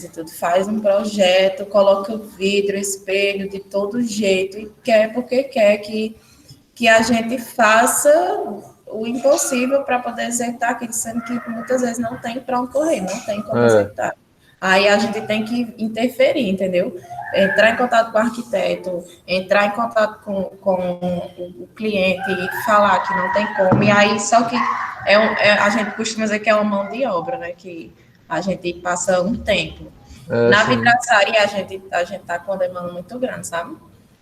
e tudo, faz um projeto, coloca vidro, espelho, de todo jeito, e quer porque quer que a gente faça o impossível para poder executar aquilo, sendo que muitas vezes não tem para onde correr, não tem como executar. Aí a gente tem que interferir, entendeu? Entrar em contato com o arquiteto, entrar em contato com o cliente e falar que não tem como. E aí, só que a gente costuma dizer que é uma mão de obra, né? Que a gente passa um tempo. Na sim. vidraçaria, a gente está com uma demanda muito grande, sabe?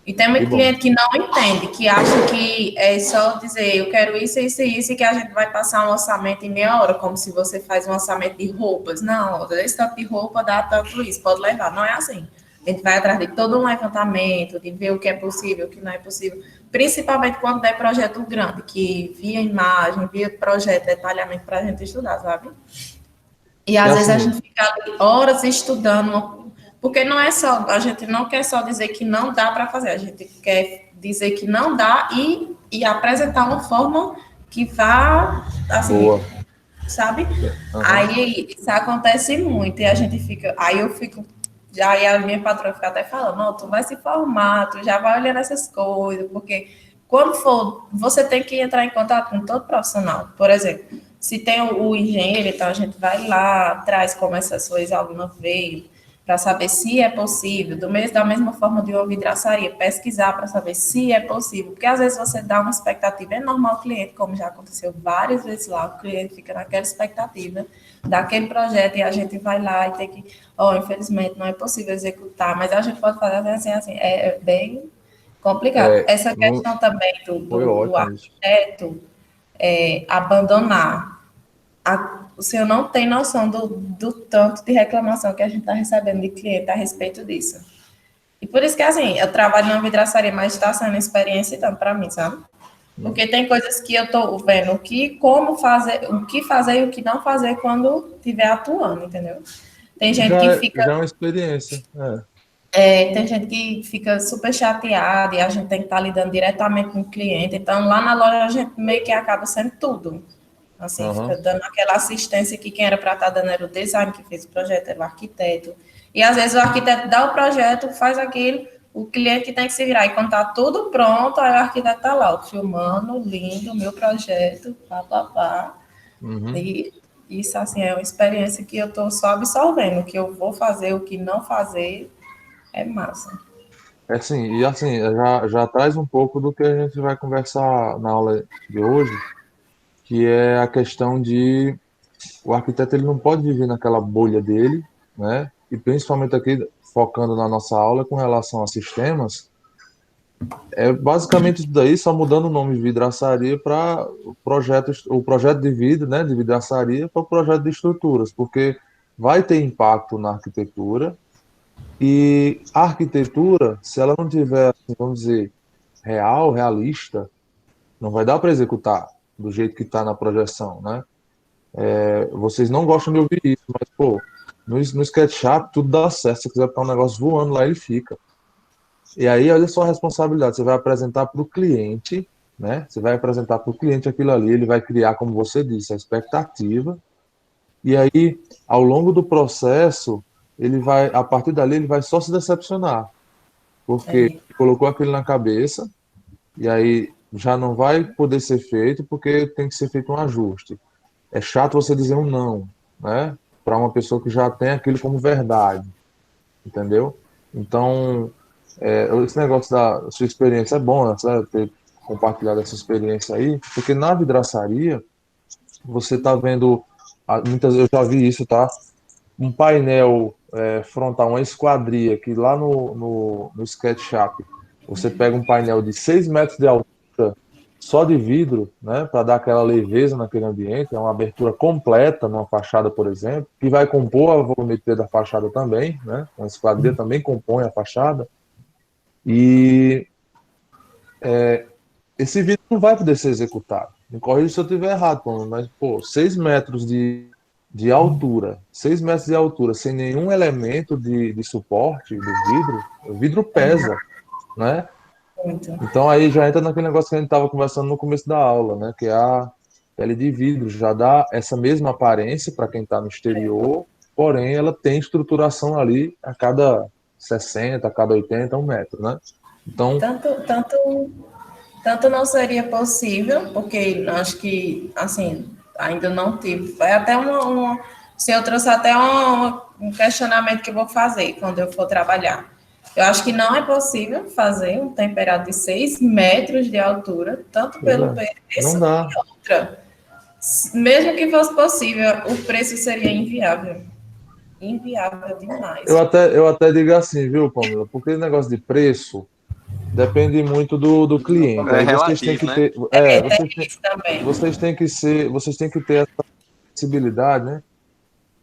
E tem muito Que bom. cliente que não entende, que acha que é só dizer eu quero isso, isso e isso, e que a gente vai passar um orçamento em meia hora, como se você faz um orçamento de roupas. Não, esse tanto de roupa dá tanto isso, pode levar. Não é assim. A gente vai atrás de todo um levantamento, de ver o que é possível, o que não é possível, principalmente quando é projeto grande, que via imagem, via projeto, detalhamento para a gente estudar, sabe? E às vezes a gente fica horas estudando, porque não é só, a gente não quer só dizer que não dá para fazer, a gente quer dizer que não dá e apresentar uma forma que vá, assim, boa. Sabe? Aí isso acontece muito e a gente fica, aí eu fico, já e a minha patroa fica até falando, não, tu vai se formar, tu já vai olhando essas coisas, porque quando for, você tem que entrar em contato com todo profissional. Por exemplo, se tem o engenheiro, então a gente vai lá, traz como essas coisas alguma vez, para saber se é possível, da mesma forma de uma vidraçaria, pesquisar para saber se é possível, porque às vezes você dá uma expectativa enorme ao cliente, como já aconteceu várias vezes lá, o cliente fica naquela expectativa daquele projeto e a gente vai lá e tem que, infelizmente não é possível executar, mas a gente pode fazer assim, é bem complicado. Essa questão também do arquiteto abandonar. O senhor não tem noção do tanto de reclamação que a gente está recebendo de cliente a respeito disso. E por isso que, assim, eu trabalho na vidraçaria, mas está sendo experiência tanto para mim, sabe? Porque tem coisas que eu estou vendo como fazer, o que fazer e o que não fazer quando estiver atuando, entendeu? Tem gente que fica... Já é uma experiência, tem gente que fica super chateada e a gente tem que estar lidando diretamente com o cliente. Então, lá na loja, a gente meio que acaba sendo tudo. Assim, fica dando aquela assistência que quem era para estar dando era o design que fez o projeto, era o arquiteto. E às vezes o arquiteto dá o projeto, faz aquilo, o cliente tem que se virar. E quando está tudo pronto, aí o arquiteto está lá, filmando, lindo, meu projeto, pá. E isso, assim, é uma experiência que eu estou só absorvendo. O que eu vou fazer, o que não fazer, é massa. Assim, e assim, já traz um pouco do que a gente vai conversar na aula de hoje, que é a questão de o arquiteto ele não pode viver naquela bolha dele, né? E principalmente aqui focando na nossa aula com relação a sistemas, é basicamente isso daí, só mudando o nome de vidraçaria para o projeto de vidro, né, de vidraçaria para o projeto de estruturas, porque vai ter impacto na arquitetura e a arquitetura, se ela não tiver, assim, vamos dizer, realista, não vai dar para executar do jeito que está na projeção, né? Vocês não gostam de ouvir isso, mas, pô, no SketchUp tudo dá certo. Se você quiser botar um negócio voando lá, ele fica. E aí, olha só a responsabilidade. Você vai apresentar para o cliente, né? Você vai apresentar para o cliente aquilo ali, ele vai criar, como você disse, a expectativa. E aí, ao longo do processo, ele vai, a partir dali, ele vai só se decepcionar. Porque colocou aquilo na cabeça, e aí já não vai poder ser feito, porque tem que ser feito um ajuste. É chato você dizer um não, né? Para uma pessoa que já tem aquilo como verdade, entendeu? Então, esse negócio da sua experiência é bom, né? Você vai ter compartilhado essa experiência aí, porque na vidraçaria você está vendo, muitas vezes eu já vi isso, tá? Um painel frontal, uma esquadria, que lá no SketchUp você pega um painel de 6 metros de altura, só de vidro, né, para dar aquela leveza naquele ambiente, é uma abertura completa numa fachada, por exemplo, que vai compor a volumetria da fachada também, né, uma esquadria também compõe a fachada, e esse vidro não vai poder ser executado. Me corrija se eu estiver errado, mas, pô, 6 metros de altura, 6 metros de altura, sem nenhum elemento de suporte do vidro, o vidro pesa, né? Muito. Então aí já entra naquele negócio que a gente estava conversando no começo da aula, né? Que é a pele de vidro, já dá essa mesma aparência para quem está no exterior, porém ela tem estruturação ali a cada 60, a cada 80, 1 metro, né? Então, Tanto não seria possível, porque acho que, assim, ainda não tive. Foi até o senhor trouxe até um questionamento que eu vou fazer quando eu for trabalhar. Eu acho que não é possível fazer um temperado de 6 metros de altura, tanto pelo não preço dá. e outra. Mesmo que fosse possível, o preço seria inviável. Inviável demais. Eu até digo assim, viu, Pamela? Porque o negócio de preço depende muito do cliente. É Aí vocês têm relativo, que né? ter, Tem isso também. vocês têm que ter essa flexibilidade, né?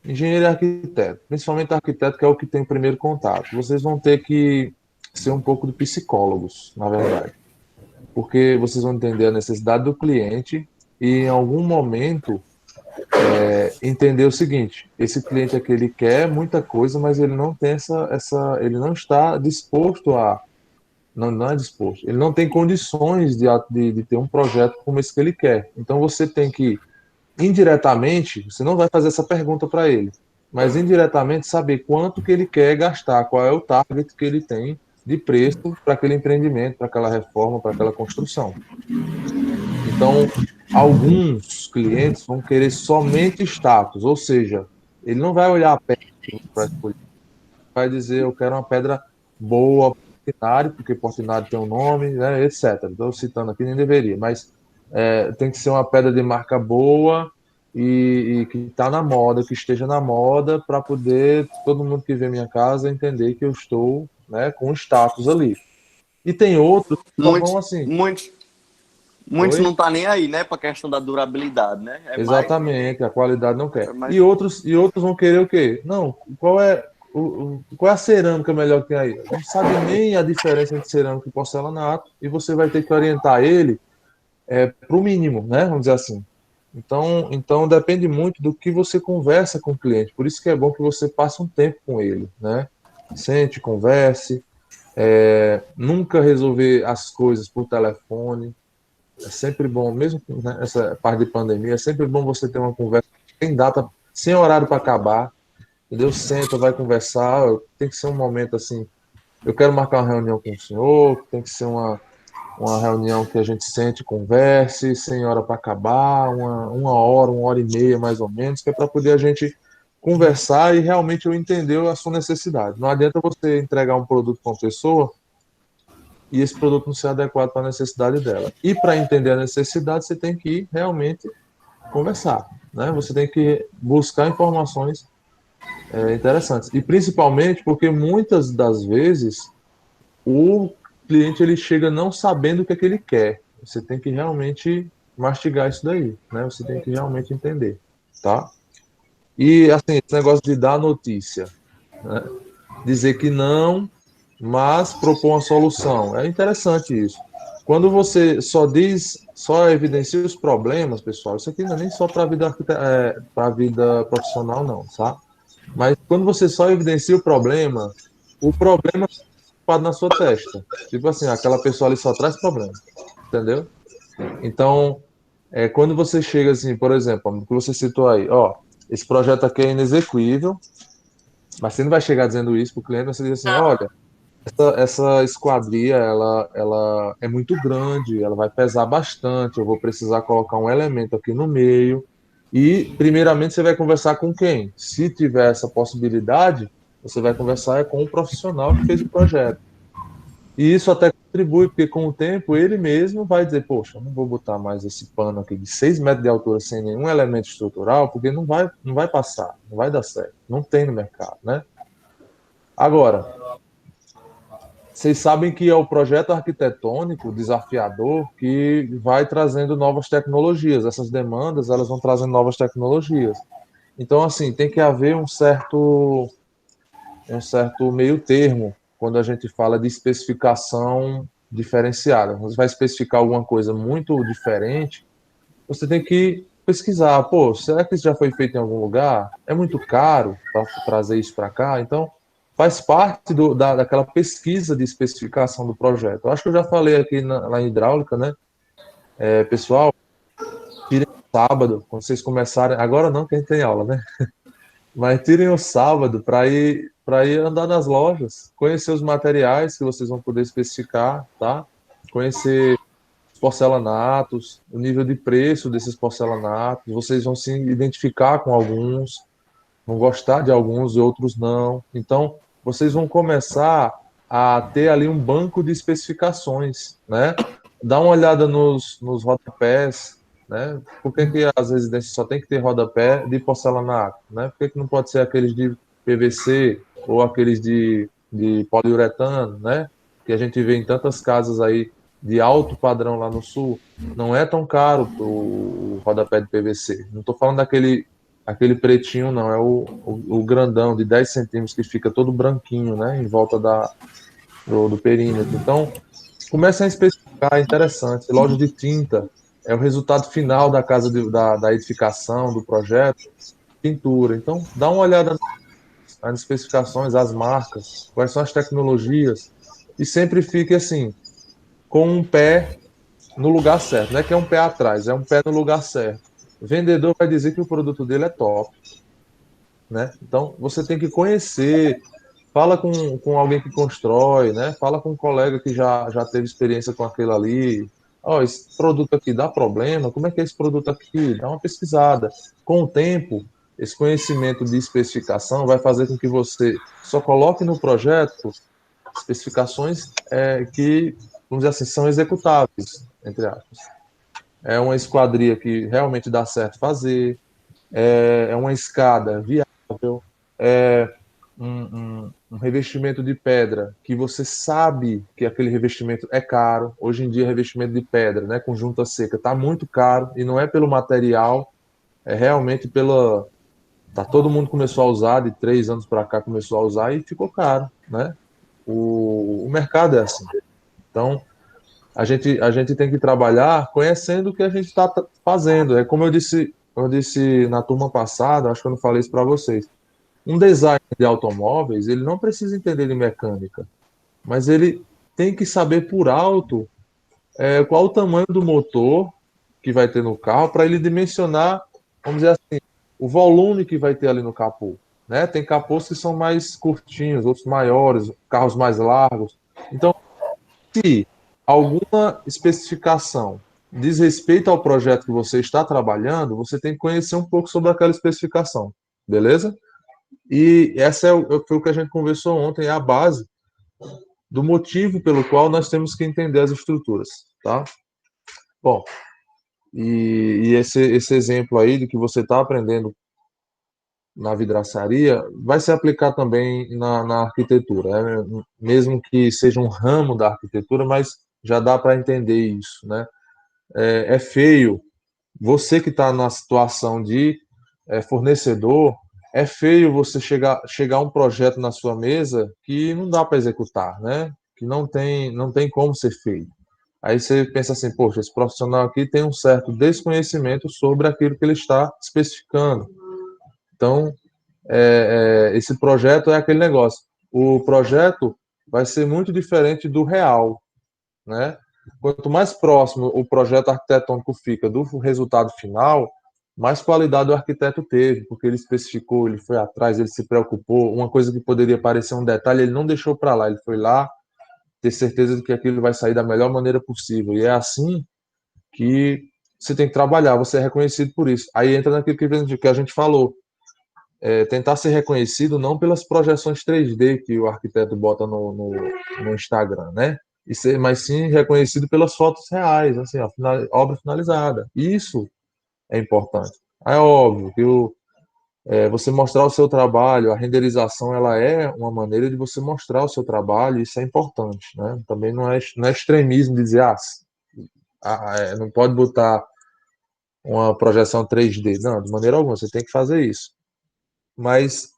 Engenheiro e arquiteto, principalmente arquiteto, que é o que tem o primeiro contato. Vocês vão ter que ser um pouco de psicólogos, na verdade, porque vocês vão entender a necessidade do cliente e, em algum momento, entender o seguinte: esse cliente aqui ele quer muita coisa, mas ele não tem ele não está disposto a, não é disposto, ele não tem condições de ter um projeto como esse que ele quer. Então você tem que indiretamente, você não vai fazer essa pergunta para ele, mas indiretamente saber quanto que ele quer gastar, qual é o target que ele tem de preço para aquele empreendimento, para aquela reforma, para aquela construção. Então, alguns clientes vão querer somente status, ou seja, ele não vai olhar a pedra para escolher, vai dizer eu quero uma pedra boa, Portinari, porque Portinari tem um nome, né, etc. Estou citando aqui, nem deveria, mas tem que ser uma pedra de marca boa e que está na moda, que esteja na moda, para poder todo mundo que vê minha casa entender que eu estou, né, com status ali. E tem outros que só vão Muitos, assim, muitos, muitos oi? não tá nem aí, né, para questão da durabilidade, né? É mais Exatamente, a qualidade não é quer. mais E outros vão querer o quê? Não, qual é a cerâmica melhor que tem aí? Não sabe nem a diferença entre cerâmica e porcelanato, e você vai ter que orientar ele para o mínimo, né? Vamos dizer assim. Então depende muito do que você conversa com o cliente. Por isso que é bom que você passe um tempo com ele, né? Sente, converse, nunca resolver as coisas por telefone. É sempre bom, mesmo nessa parte de pandemia, é sempre bom você ter uma conversa sem data, sem horário para acabar, entendeu? Senta, vai conversar, tem que ser um momento assim, eu quero marcar uma reunião com o senhor, tem que ser uma reunião que a gente sente, converse, sem hora para acabar, uma hora e meia mais ou menos, que é para poder a gente conversar e realmente eu entender a sua necessidade. Não adianta você entregar um produto para uma pessoa e esse produto não ser adequado para a necessidade dela. E para entender a necessidade, você tem que realmente conversar, né? Você tem que buscar informações interessantes. E principalmente porque muitas das vezes o cliente ele chega não sabendo o que é que ele quer. Você tem que realmente mastigar isso daí, né? Você tem que realmente entender, tá? E assim, esse negócio de dar notícia, né? Dizer que não, mas propor uma solução. É interessante isso. Quando você só evidencia os problemas, pessoal, isso aqui não é nem só para a vida profissional, não, tá? Mas quando você só evidencia o problema está na sua testa. Tipo assim, aquela pessoa ali só traz problema, entendeu? Então, quando você chega assim, por exemplo, o que você citou aí, ó, esse projeto aqui é inexequível, mas você não vai chegar dizendo isso para o cliente, você diz assim, olha, essa esquadria, ela é muito grande, ela vai pesar bastante, eu vou precisar colocar um elemento aqui no meio. E, primeiramente, você vai conversar com quem? Se tiver essa possibilidade, você vai conversar com o profissional que fez o projeto. E isso até contribui, porque com o tempo ele mesmo vai dizer, poxa, eu não vou botar mais esse pano aqui de 6 metros de altura sem nenhum elemento estrutural, porque não vai passar, não vai dar certo, não tem no mercado, né? Agora, vocês sabem que é o projeto arquitetônico desafiador que vai trazendo novas tecnologias. Essas demandas, elas vão trazendo novas tecnologias. Então, assim, tem que haver um certo meio termo quando a gente fala de especificação diferenciada. Você vai especificar alguma coisa muito diferente, você tem que pesquisar. Pô, será que isso já foi feito em algum lugar? É muito caro para trazer isso para cá? Então, faz parte daquela pesquisa de especificação do projeto. Eu acho que eu já falei aqui lá em hidráulica, né? Pessoal, tirem sábado, quando vocês começarem. Agora não, que a gente tem aula, né? Mas tirem o sábado para ir andar nas lojas, conhecer os materiais que vocês vão poder especificar, tá? Conhecer os porcelanatos, o nível de preço desses porcelanatos, vocês vão se identificar com alguns, vão gostar de alguns e outros não. Então, vocês vão começar a ter ali um banco de especificações, né? Dá uma olhada nos rodapés, né? Por que que as residências só tem que ter rodapé de porcelanato, né? Por que que não pode ser aqueles de PVC ou aqueles de poliuretano, né? Que a gente vê em tantas casas aí de alto padrão lá no sul. Não é tão caro o rodapé de PVC. Não estou falando aquele pretinho, não, é o grandão de 10 centímetros que fica todo branquinho, né, em volta do perímetro. Então, começa a especificar, é interessante. Loja de tinta é o resultado final da casa da edificação, do projeto, pintura. Então, dá uma olhada nas especificações, as marcas, quais são as tecnologias, e sempre fique assim, com um pé no lugar certo. Não é que é um pé atrás, é um pé no lugar certo. O vendedor vai dizer que o produto dele é top, né? Então, você tem que conhecer, fala com alguém que constrói, né? Fala com um colega que já teve experiência com aquilo ali. Ó, esse produto aqui dá problema? Como é que é esse produto aqui? Dá uma pesquisada. Com o tempo, esse conhecimento de especificação vai fazer com que você só coloque no projeto especificações que, vamos dizer assim, são executáveis, entre aspas. É uma esquadria que realmente dá certo fazer, é uma escada viável, é um revestimento de pedra que você sabe que aquele revestimento é caro. Hoje em dia, revestimento de pedra, né, com junta seca, está muito caro e não é pelo material, é realmente pela. Tá, todo mundo começou a usar, de 3 anos para cá começou a usar e ficou caro, né? O mercado é assim. Então, a gente tem que trabalhar conhecendo o que a gente está fazendo. É como eu disse na turma passada, acho que eu não falei isso para vocês. Um designer de automóveis, ele não precisa entender de mecânica, mas ele tem que saber por alto qual o tamanho do motor que vai ter no carro para ele dimensionar, vamos dizer assim, o volume que vai ter ali no capô. Né? Tem capôs que são mais curtinhos, outros maiores, carros mais largos. Então, se alguma especificação diz respeito ao projeto que você está trabalhando, você tem que conhecer um pouco sobre aquela especificação, beleza? E essa foi o que a gente conversou ontem, é a base do motivo pelo qual nós temos que entender as estruturas, tá? Bom, e esse exemplo aí de que você está aprendendo na vidraçaria vai se aplicar também na arquitetura, né? Mesmo que seja um ramo da arquitetura, mas já dá para entender isso, né? É feio, você que está na situação de fornecedor, é feio você chegar a um projeto na sua mesa que não dá para executar, né? Que não tem como ser feito. Aí você pensa assim, poxa, esse profissional aqui tem um certo desconhecimento sobre aquilo que ele está especificando. Então, esse projeto é aquele negócio. O projeto vai ser muito diferente do real, né? Quanto mais próximo o projeto arquitetônico fica do resultado final, mais qualidade o arquiteto teve, porque ele especificou, ele foi atrás, ele se preocupou. Uma coisa que poderia parecer um detalhe, ele não deixou para lá, ele foi lá ter certeza de que aquilo vai sair da melhor maneira possível. E é assim que você tem que trabalhar, você é reconhecido por isso. Aí entra naquilo que a gente falou, tentar ser reconhecido não pelas projeções 3D que o arquiteto bota no Instagram, né? Mas sim reconhecido pelas fotos reais, assim, ó, obra finalizada. Isso é importante. É óbvio que você mostrar o seu trabalho, a renderização, ela é uma maneira de você mostrar o seu trabalho, isso é importante, né? Também não é extremismo de dizer, não pode botar uma projeção 3D. Não, de maneira alguma, você tem que fazer isso. Mas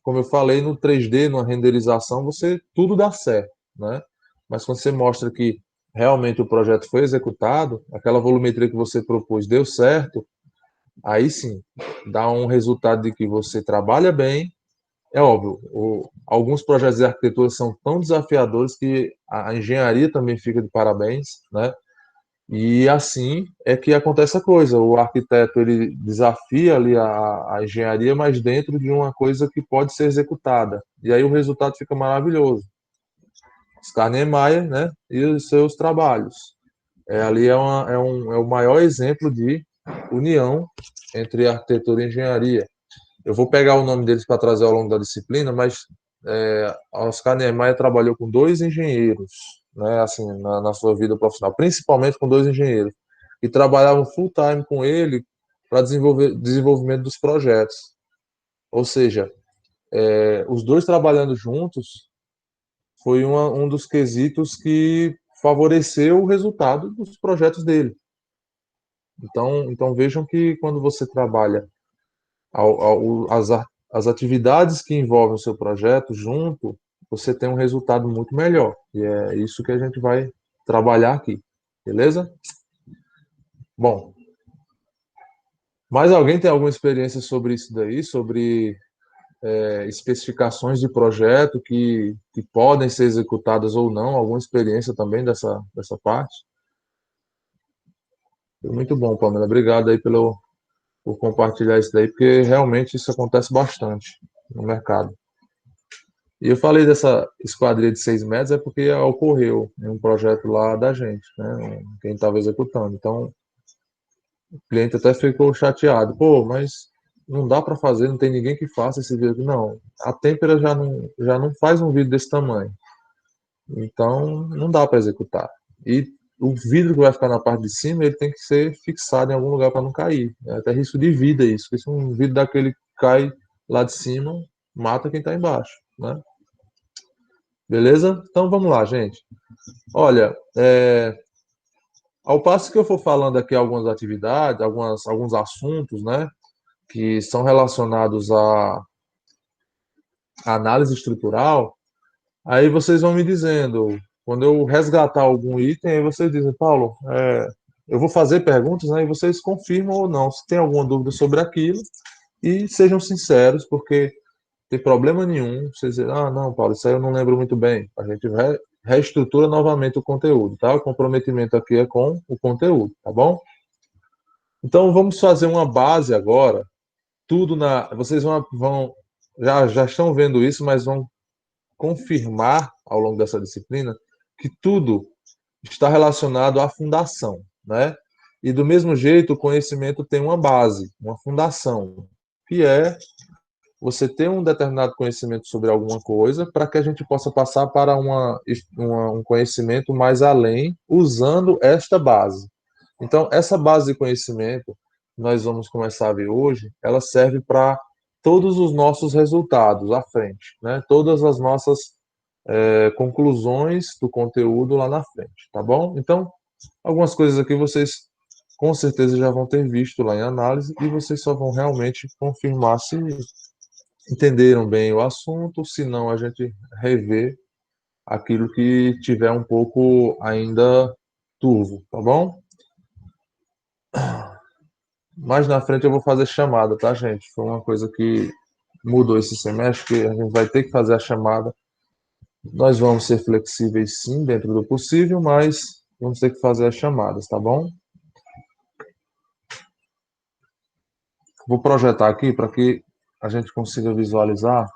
como eu falei, no 3D, numa renderização, tudo dá certo, né? Mas quando você mostra que realmente o projeto foi executado, aquela volumetria que você propôs deu certo, aí sim, dá um resultado de que você trabalha bem. É óbvio, alguns projetos de arquitetura são tão desafiadores que a engenharia também fica de parabéns, né? E assim é que acontece a coisa. O arquiteto ele desafia ali a engenharia, mas dentro de uma coisa que pode ser executada. E aí o resultado fica maravilhoso. Oscar Niemeyer, né? E os seus trabalhos. Ali é o maior exemplo de união entre arquitetura e engenharia. Eu vou pegar o nome deles para trazer ao longo da disciplina, mas Oscar Niemeyer trabalhou com dois engenheiros, né, assim, na sua vida profissional, principalmente com dois engenheiros, que trabalhavam full time com ele para desenvolvimento dos projetos. Ou seja, os dois trabalhando juntos foi um dos quesitos que favoreceu o resultado dos projetos dele. Então vejam que quando você trabalha as atividades que envolvem o seu projeto junto, você tem um resultado muito melhor. E é isso que a gente vai trabalhar aqui. Beleza? Bom, mais alguém tem alguma experiência sobre isso daí? Sobre especificações de projeto que podem ser executadas ou não? Alguma experiência também dessa parte? Muito bom, Pamela. Obrigado aí por compartilhar isso daí, porque realmente isso acontece bastante no mercado. E eu falei dessa esquadria de 6 metros é porque ocorreu em um projeto lá da gente, né? Quem estava executando. Então, o cliente até ficou chateado. Pô, mas não dá para fazer, não tem ninguém que faça esse vídeo. Não, a Tempera já não faz um vídeo desse tamanho. Então, não dá para executar. E o vidro que vai ficar na parte de cima, ele tem que ser fixado em algum lugar para não cair. É até risco de vida isso, porque se um vidro daquele cai lá de cima, mata quem está embaixo, né? Beleza? Então vamos lá, gente. Olha, ao passo que eu for falando aqui algumas atividades, alguns assuntos, né, que são relacionados à análise estrutural, aí vocês vão me dizendo, quando eu resgatar algum item, aí vocês dizem, Paulo, eu vou fazer perguntas, né, e vocês confirmam ou não, se tem alguma dúvida sobre aquilo, e sejam sinceros, porque tem problema nenhum vocês dizem, não, Paulo, isso aí eu não lembro muito bem. A gente reestrutura novamente o conteúdo, tá? O comprometimento aqui é com o conteúdo, tá bom? Então vamos fazer uma base agora. Vocês já estão vendo isso, mas vão confirmar ao longo dessa disciplina que tudo está relacionado à fundação, né? E do mesmo jeito, o conhecimento tem uma base, uma fundação, que é você ter um determinado conhecimento sobre alguma coisa para que a gente possa passar para um conhecimento mais além usando esta base. Então, essa base de conhecimento que nós vamos começar a ver hoje, ela serve para todos os nossos resultados à frente, né? Todas as nossas conclusões do conteúdo lá na frente, tá bom? Então, algumas coisas aqui vocês com certeza já vão ter visto lá em análise e vocês só vão realmente confirmar se entenderam bem o assunto, se não a gente revê aquilo que tiver um pouco ainda turvo, tá bom? Mais na frente eu vou fazer chamada, tá, gente? Foi uma coisa que mudou esse semestre, que a gente vai ter que fazer a chamada. Nós vamos ser flexíveis sim, dentro do possível, mas vamos ter que fazer as chamadas, tá bom? Vou projetar aqui para que a gente consiga visualizar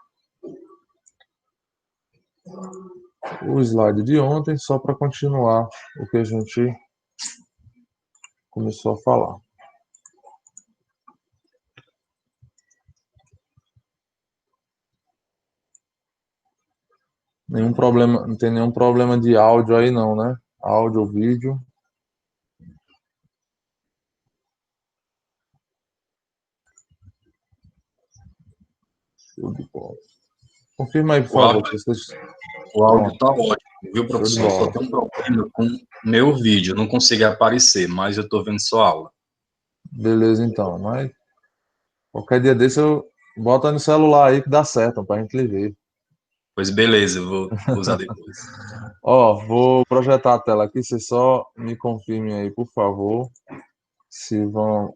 o slide de ontem, só para continuar o que a gente começou a falar. Nenhum problema, não tem nenhum problema de áudio aí não, né? Áudio ou vídeo. Show de bola. Confirma aí, por favor. O áudio está ótimo, viu, professor? Só tem um problema com o meu vídeo, não consegui aparecer, mas eu estou vendo sua aula. Beleza, então. Mas qualquer dia desse eu boto no celular aí que dá certo, para a gente ver. Pois beleza, eu vou usar depois. Ó, vou projetar a tela aqui, vocês só me confirmem aí, por favor, se vão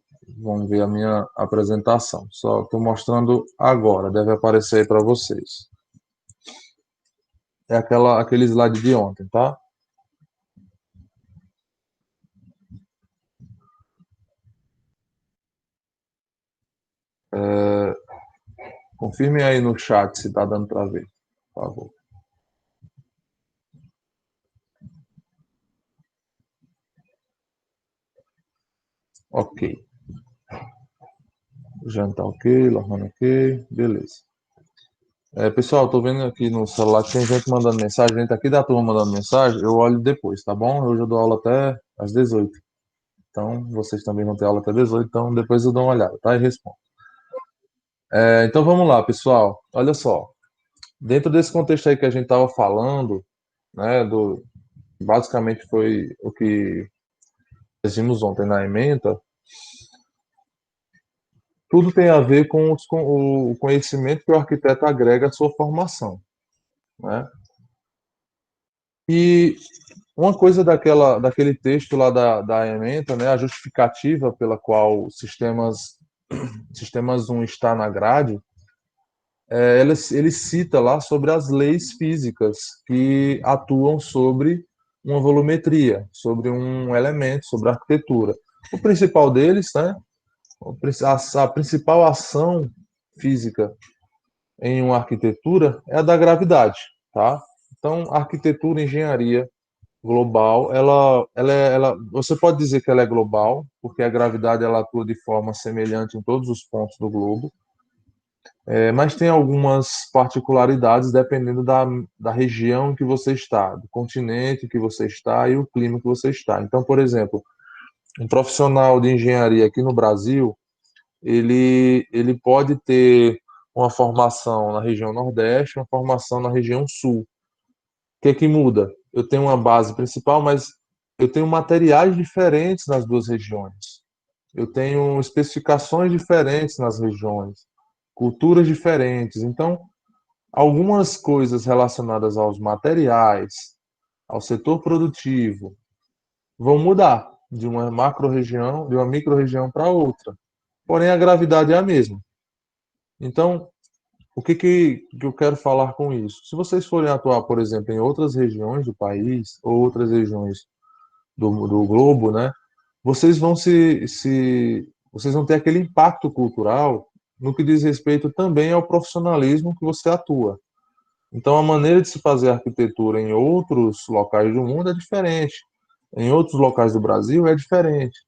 ver a minha apresentação. Só estou mostrando agora, deve aparecer aí para vocês. É aquele slide de ontem, tá? Confirmem aí no chat se está dando para ver, por favor. Ok. Jantar ok, Lohana ok, beleza. Pessoal, tô vendo aqui no celular que tem gente mandando mensagem, gente aqui da turma mandando mensagem, eu olho depois, tá bom? Hoje eu dou aula até às 18. Então, vocês também vão ter aula até 18, então depois eu dou uma olhada, tá? E respondo. Então vamos lá, pessoal. Olha só. Dentro desse contexto aí que a gente estava falando, né, basicamente foi o que vimos ontem na ementa, tudo tem a ver com o conhecimento que o arquiteto agrega à sua formação, né? E uma coisa daquele texto lá da ementa, né, a justificativa pela qual Sistemas 1 está na grade, ele cita lá sobre as leis físicas que atuam sobre uma volumetria, sobre um elemento, sobre a arquitetura. O principal deles, né, a principal ação física em uma arquitetura é a da gravidade, tá? Então, a arquitetura e engenharia global, você pode dizer que ela é global, porque a gravidade ela atua de forma semelhante em todos os pontos do globo, mas tem algumas particularidades dependendo da região em que você está, do continente que você está e o clima que você está. Então, por exemplo, um profissional de engenharia aqui no Brasil, ele pode ter uma formação na região Nordeste, uma formação na região Sul. O que é que muda? Eu tenho uma base principal, mas eu tenho materiais diferentes nas duas regiões. Eu tenho especificações diferentes nas regiões, culturas diferentes. Então, algumas coisas relacionadas aos materiais, ao setor produtivo, vão mudar de uma macro-região, de uma micro-região para outra. Porém, a gravidade é a mesma. Então, o que eu quero falar com isso? Se vocês forem atuar, por exemplo, em outras regiões do país, ou outras regiões do globo, né, vocês vão vocês vão ter aquele impacto cultural no que diz respeito também ao profissionalismo que você atua. Então, a maneira de se fazer arquitetura em outros locais do mundo é diferente. Em outros locais do Brasil é diferente.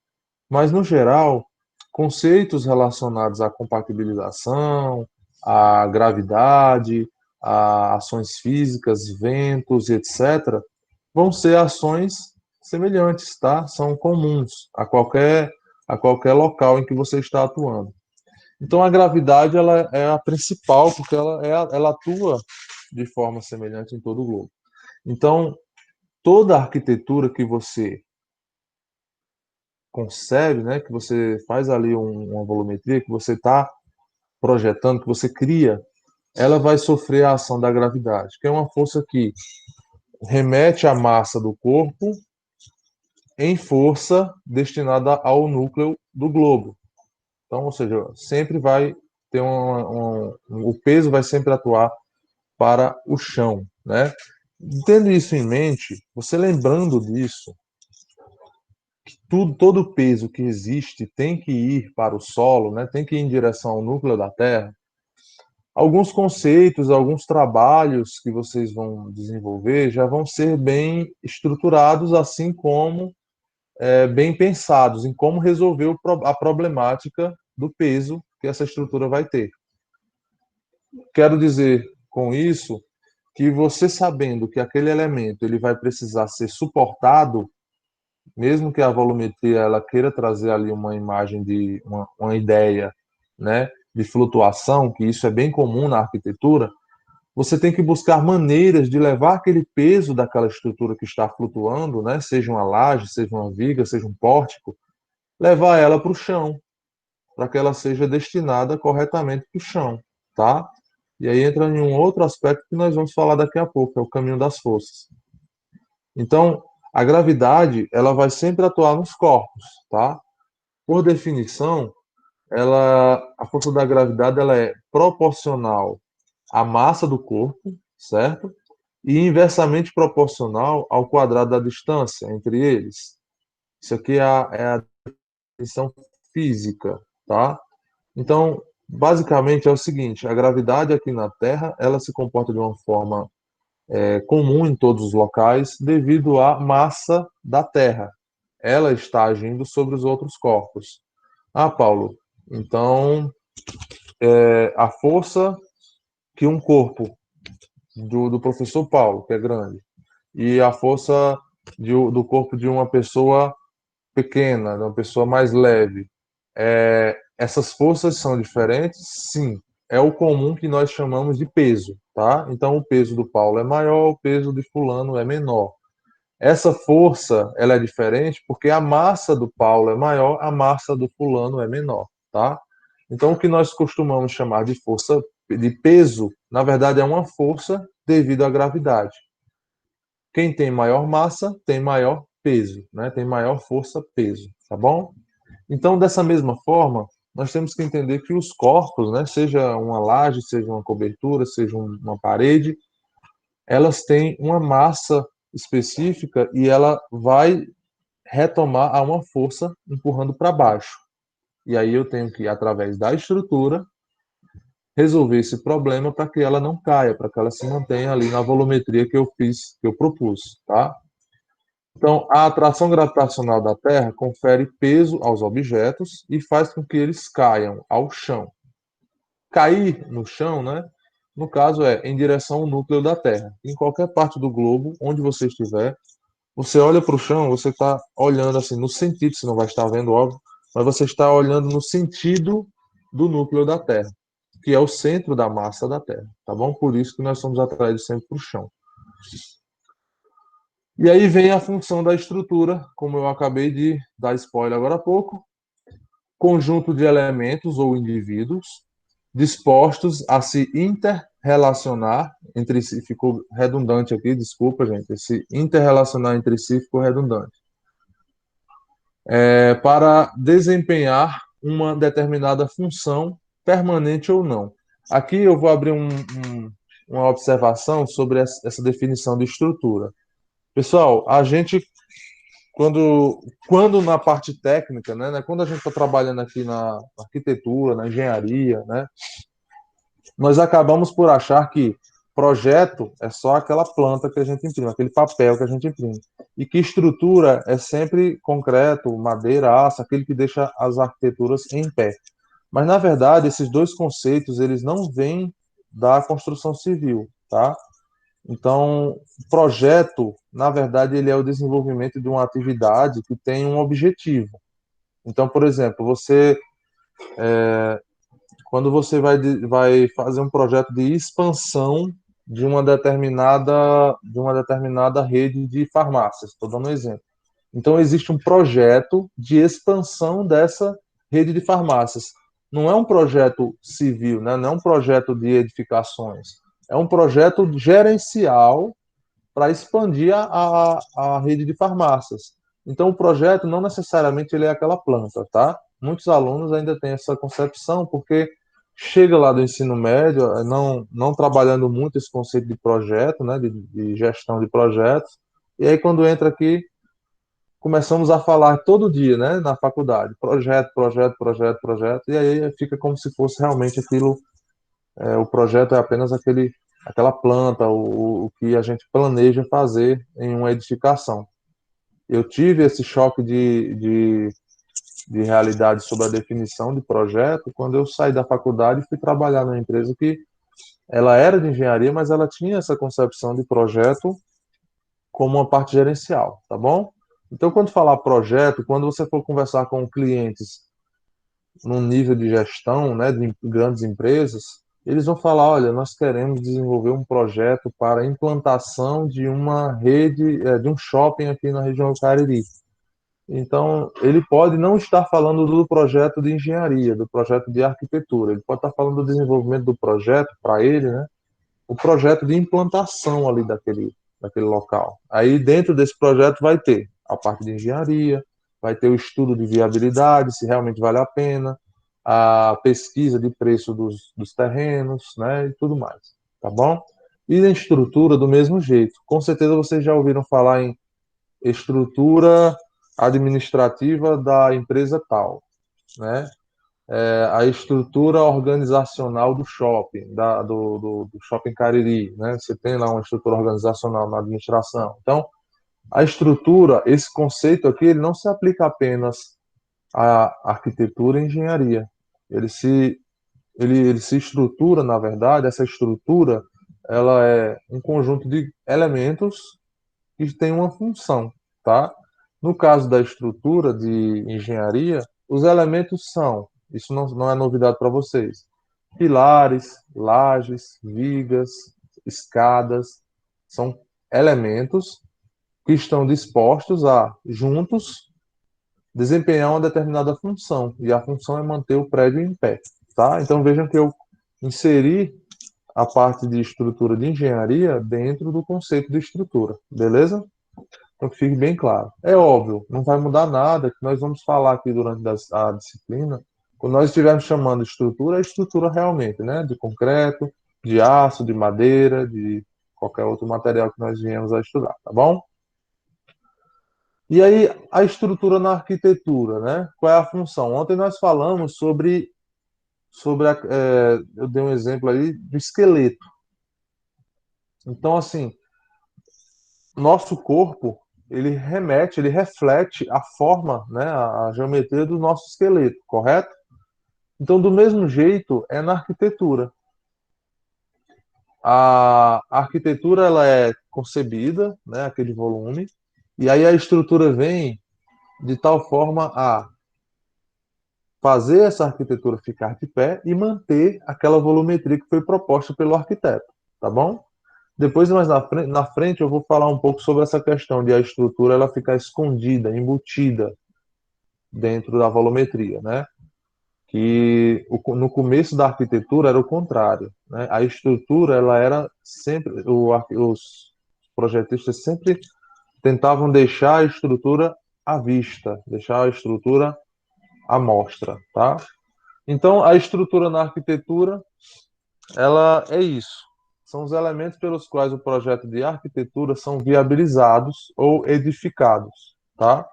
Mas, no geral, conceitos relacionados à compatibilização, à gravidade, a ações físicas, ventos, etc., vão ser ações semelhantes, tá? São comuns a qualquer local em que você está atuando. Então, a gravidade ela é a principal, porque ela atua de forma semelhante em todo o globo. Então, toda a arquitetura que você concebe, né, que você faz ali uma volumetria, que você está projetando, que você cria, ela vai sofrer a ação da gravidade, que é uma força que remete a massa do corpo em força destinada ao núcleo do globo. Então, ou seja, sempre vai ter o peso vai sempre atuar para o chão, né? Tendo isso em mente, você lembrando disso, que todo o peso que existe tem que ir para o solo, né? Tem que ir em direção ao núcleo da Terra. Alguns conceitos, alguns trabalhos que vocês vão desenvolver já vão ser bem estruturados, assim como bem pensados em como resolver a problemática do peso que essa estrutura vai ter. Quero dizer com isso que você sabendo que aquele elemento ele vai precisar ser suportado, mesmo que a volumetria ela queira trazer ali uma imagem de uma ideia, né, de flutuação, que isso é bem comum na arquitetura, você tem que buscar maneiras de levar aquele peso daquela estrutura que está flutuando, né, seja uma laje, seja uma viga, seja um pórtico, levar ela para o chão, para que ela seja destinada corretamente para o chão, tá? E aí entra em um outro aspecto que nós vamos falar daqui a pouco, é o caminho das forças. Então, a gravidade, ela vai sempre atuar nos corpos, tá? Por definição, a força da gravidade ela é proporcional à massa do corpo, certo? E inversamente proporcional ao quadrado da distância entre eles. Isso aqui é a definição física, tá? Então, basicamente é o seguinte: a gravidade aqui na Terra, ela se comporta de uma forma comum em todos os locais devido à massa da Terra. Ela está agindo sobre os outros corpos. Ah, Paulo, então a força que um corpo do professor Paulo, que é grande, e a força do corpo de uma pessoa pequena, de uma pessoa mais leve, essas forças são diferentes? Sim. É o comum que nós chamamos de peso, tá? Então, o peso do Paulo é maior, o peso de fulano é menor. Essa força, ela é diferente porque a massa do Paulo é maior, a massa do fulano é menor, tá? Então, o que nós costumamos chamar de força de peso, na verdade, é uma força devido à gravidade. Quem tem maior massa tem maior peso, né? Tem maior força, peso, tá bom? Então, dessa mesma forma, nós temos que entender que os corpos, né, seja uma laje, seja uma cobertura, seja uma parede, elas têm uma massa específica e ela vai retomar a uma força empurrando para baixo. E aí eu tenho que, através da estrutura, resolver esse problema para que ela não caia, para que ela se mantenha ali na volumetria que eu fiz, que eu propus, tá? Então, a atração gravitacional da Terra confere peso aos objetos e faz com que eles caiam ao chão. Cair no chão, né? No caso, em direção ao núcleo da Terra. Em qualquer parte do globo, onde você estiver, você olha para o chão, você está olhando assim no sentido, você não vai estar vendo, óbvio, mas você está olhando no sentido do núcleo da Terra, que é o centro da massa da Terra, tá bom? Por isso que nós somos atraídos sempre para o chão. E aí vem a função da estrutura, como eu acabei de dar spoiler agora há pouco, conjunto de elementos ou indivíduos dispostos a se interrelacionar entre si, ficou redundante aqui, desculpa, gente, esse interrelacionar entre si ficou redundante, para desempenhar uma determinada função, permanente ou não. Aqui eu vou abrir uma observação sobre essa definição de estrutura. Pessoal, a gente quando na parte técnica, né, quando a gente está trabalhando aqui na arquitetura, na engenharia, né, nós acabamos por achar que projeto é só aquela planta que a gente imprime, aquele papel que a gente imprime, e que estrutura é sempre concreto, madeira, aço, aquele que deixa as arquiteturas em pé. Mas na verdade, esses dois conceitos, eles não vêm da construção civil, tá? Então, projeto, na verdade, ele é o desenvolvimento de uma atividade que tem um objetivo. Então, por exemplo, quando você vai fazer um projeto de expansão de uma determinada rede de farmácias, estou dando um exemplo. Então, existe um projeto de expansão dessa rede de farmácias. Não é um projeto civil, né? Não é um projeto de edificações. É um projeto gerencial para expandir a rede de farmácias. Então, o projeto não necessariamente ele é aquela planta, tá? Muitos alunos ainda têm essa concepção, porque chega lá do ensino médio, não trabalhando muito esse conceito de projeto, né, de gestão de projetos, e aí quando entra aqui, começamos a falar todo dia, né, na faculdade, projeto, projeto, projeto, projeto, e aí fica como se fosse realmente aquilo, o projeto é apenas aquela planta, o que a gente planeja fazer em uma edificação. Eu tive esse choque de realidade sobre a definição de projeto quando eu saí da faculdade e fui trabalhar numa empresa que ela era de engenharia, mas ela tinha essa concepção de projeto como uma parte gerencial, tá bom? Então, quando falar projeto, quando você for conversar com clientes num nível de gestão, né, de grandes empresas, eles vão falar, olha, nós queremos desenvolver um projeto para a implantação de uma rede, de um shopping aqui na região do Cariri. Então, ele pode não estar falando do projeto de engenharia, do projeto de arquitetura, ele pode estar falando do desenvolvimento do projeto para ele, né, o projeto de implantação ali daquele local. Aí, dentro desse projeto, vai ter a parte de engenharia, vai ter o estudo de viabilidade, se realmente vale a pena, a pesquisa de preço dos terrenos, né, e tudo mais, tá bom? E a estrutura do mesmo jeito. Com certeza vocês já ouviram falar em estrutura administrativa da empresa tal, né? a estrutura organizacional do shopping, do shopping Cariri, né? Você tem lá uma estrutura organizacional na administração. Então, a estrutura, esse conceito aqui, ele não se aplica apenas à arquitetura e engenharia. Ele se estrutura, na verdade, essa estrutura, ela é um conjunto de elementos que tem uma função, tá? No caso da estrutura de engenharia, os elementos são, isso não é novidade para vocês, pilares, lajes, vigas, escadas, são elementos que estão dispostos a, juntos, desempenhar uma determinada função, e a função é manter o prédio em pé, tá? Então vejam que eu inseri a parte de estrutura de engenharia dentro do conceito de estrutura, beleza? Então que fique bem claro. É óbvio, não vai mudar nada, que nós vamos falar aqui durante a disciplina, quando nós estivermos chamando de estrutura, é estrutura realmente, né? De concreto, de aço, de madeira, de qualquer outro material que nós viemos a estudar, tá bom? E aí, a estrutura na arquitetura, né? Qual é a função? Ontem nós falamos eu dei um exemplo aí do esqueleto. Então, assim, nosso corpo, ele reflete a forma, né, a geometria do nosso esqueleto, correto? Então, do mesmo jeito, é na arquitetura. A arquitetura, ela é concebida, né, aquele volume, e aí a estrutura vem de tal forma a fazer essa arquitetura ficar de pé e manter aquela volumetria que foi proposta pelo arquiteto, tá bom? Depois, mais na frente, eu vou falar um pouco sobre essa questão de a estrutura ela ficar escondida, embutida dentro da volumetria, né? Que no começo da arquitetura era o contrário, né? A estrutura ela era sempre os projetistas sempre tentavam deixar a estrutura à vista, deixar a estrutura à mostra, tá? Então, a estrutura na arquitetura, ela é isso. São os elementos pelos quais o projeto de arquitetura são viabilizados ou edificados, tá?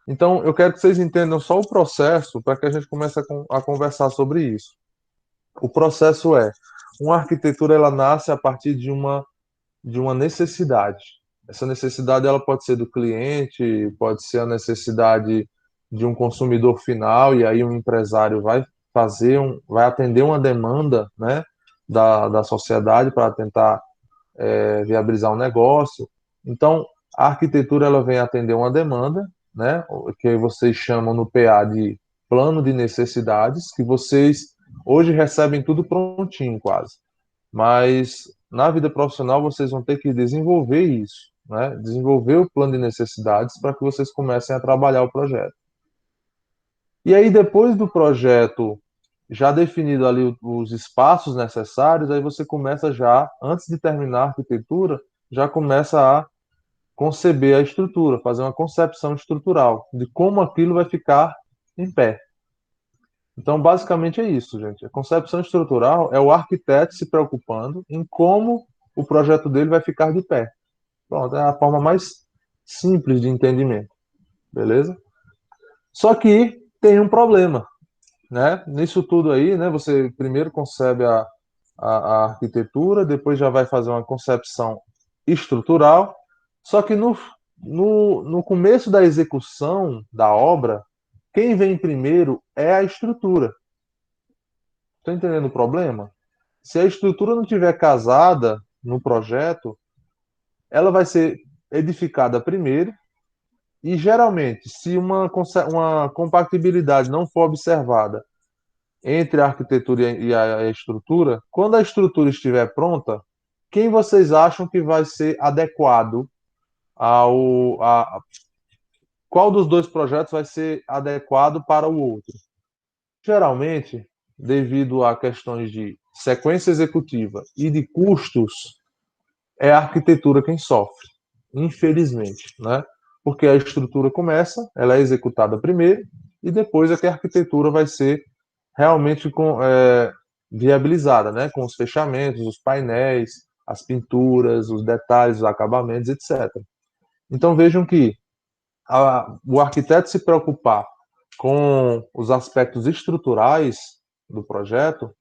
Então, eu quero que vocês entendam só o processo para que a gente comece a conversar sobre isso. O processo é, uma arquitetura ela nasce a partir de uma necessidade. Essa necessidade ela pode ser do cliente, pode ser a necessidade de um consumidor final, e aí um empresário vai atender uma demanda, né, da sociedade para tentar viabilizar um negócio. Então, a arquitetura ela vem atender uma demanda, né, que vocês chamam no PA de plano de necessidades, que vocês hoje recebem tudo prontinho quase. Mas na vida profissional vocês vão ter que desenvolver isso, né? Desenvolver o plano de necessidades para que vocês comecem a trabalhar o projeto. E aí, depois do projeto já definido ali os espaços necessários, aí você começa já, antes de terminar a arquitetura, já começa a conceber a estrutura, fazer uma concepção estrutural de como aquilo vai ficar em pé. Então, basicamente é isso, gente. A concepção estrutural é o arquiteto se preocupando em como o projeto dele vai ficar de pé. Pronto, é a forma mais simples de entendimento, beleza? Só que tem um problema, né? Nisso tudo aí, né? Você primeiro concebe a arquitetura, depois já vai fazer uma concepção estrutural. Só que no começo da execução da obra, quem vem primeiro é a estrutura. Está entendendo o problema? Se a estrutura não estiver casada no projeto, ela vai ser edificada primeiro e, geralmente, se uma compatibilidade não for observada entre a arquitetura e a estrutura, quando a estrutura estiver pronta, quem vocês acham que vai ser adequado qual dos dois projetos vai ser adequado para o outro? Geralmente, devido a questões de sequência executiva e de custos, é a arquitetura quem sofre, infelizmente, né? Porque a estrutura começa, ela é executada primeiro, e depois é que a arquitetura vai ser realmente viabilizada, né? Com os fechamentos, os painéis, as pinturas, os detalhes, os acabamentos, etc. Então vejam que o arquiteto se preocupar com os aspectos estruturais do projeto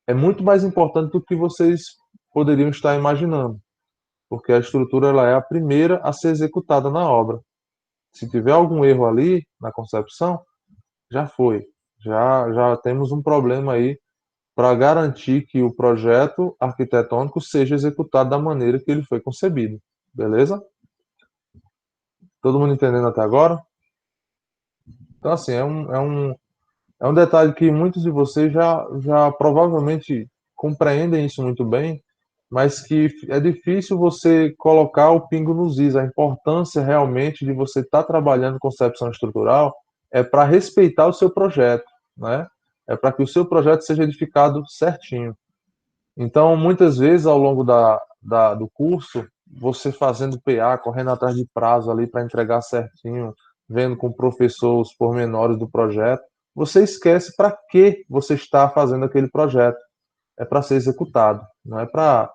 é muito mais importante do que vocês poderiam estar imaginando, porque a estrutura ela é a primeira a ser executada na obra. Se tiver algum erro ali na concepção, já foi. Já temos um problema aí para garantir que o projeto arquitetônico seja executado da maneira que ele foi concebido. Beleza? Todo mundo entendendo até agora? Então, assim, é um detalhe que muitos de vocês já provavelmente compreendem isso muito bem, mas que é difícil você colocar o pingo nos is. A importância realmente de você estar trabalhando concepção estrutural é para respeitar o seu projeto, né? É para que o seu projeto seja edificado certinho. Então, muitas vezes, ao longo do curso, você fazendo PA, correndo atrás de prazo ali para entregar certinho, vendo com o professor os pormenores do projeto, você esquece para que você está fazendo aquele projeto. É para ser executado, não é para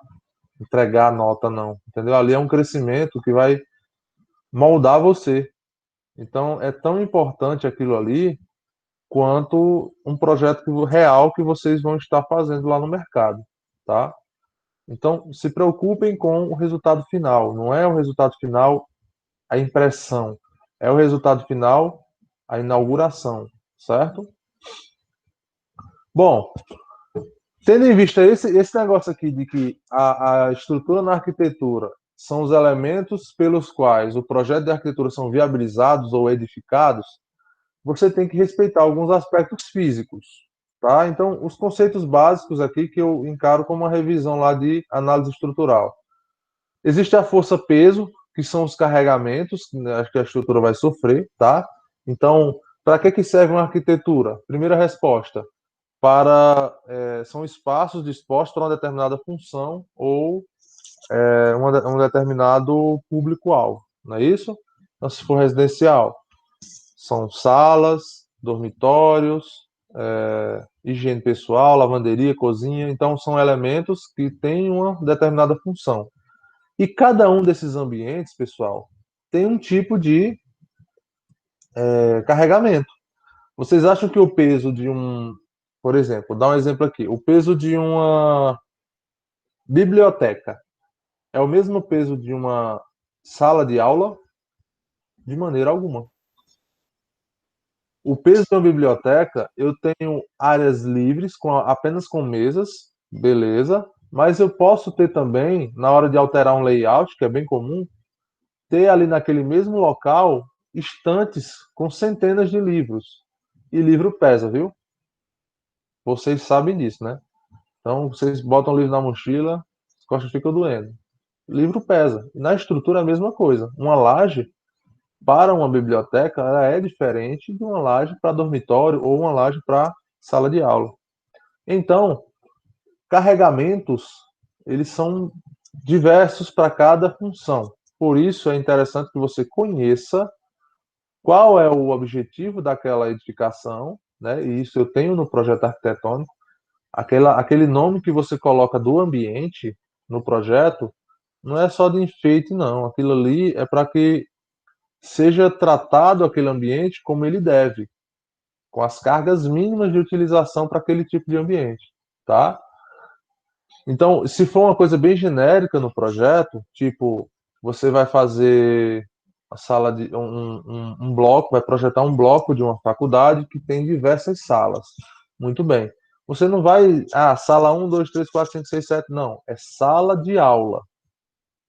entregar a nota, não. Entendeu? Ali é um crescimento que vai moldar você. Então, é tão importante aquilo ali quanto um projeto real que vocês vão estar fazendo lá no mercado, tá? Então, se preocupem com o resultado final. Não é o resultado final a impressão, é o resultado final a inauguração, certo? Bom, tendo em vista esse negócio aqui de que a estrutura na arquitetura são os elementos pelos quais o projeto de arquitetura são viabilizados ou edificados, você tem que respeitar alguns aspectos físicos, tá? Então, os conceitos básicos aqui que eu encaro como uma revisão lá de análise estrutural. Existe a força-peso, que são os carregamentos, acho que a estrutura vai sofrer, tá? Então, para que serve uma arquitetura? Primeira resposta, são espaços dispostos para uma determinada função ou um determinado público-alvo, não é isso? Então, se for residencial, são salas, dormitórios, higiene pessoal, lavanderia, cozinha. Então, são elementos que têm uma determinada função. E cada um desses ambientes, pessoal, tem um tipo de carregamento. Vocês acham que o peso de por exemplo, dá um exemplo aqui, o peso de uma biblioteca é o mesmo peso de uma sala de aula? De maneira alguma. O peso de uma biblioteca, eu tenho áreas livres, apenas com mesas, beleza, mas eu posso ter também, na hora de alterar um layout, que é bem comum, ter ali naquele mesmo local estantes com centenas de livros. E livro pesa, viu? Vocês sabem disso, né? Então, vocês botam o livro na mochila, as costas ficam doendo. Livro pesa. E na estrutura é a mesma coisa. Uma laje para uma biblioteca ela é diferente de uma laje para dormitório ou uma laje para sala de aula. Então, carregamentos, eles são diversos para cada função. Por isso é interessante que você conheça qual é o objetivo daquela edificação, né? E isso eu tenho no projeto arquitetônico. Aquele nome que você coloca do ambiente no projeto não é só de enfeite, não. Aquilo ali é para que seja tratado aquele ambiente como ele deve, com as cargas mínimas de utilização para aquele tipo de ambiente, tá? Então, se for uma coisa bem genérica no projeto, tipo, você vai fazer a sala de um bloco, vai projetar um bloco de uma faculdade que tem diversas salas. Muito bem. Você não vai, sala 1, 2, 3, 4, 5, 6, 7, não. É sala de aula.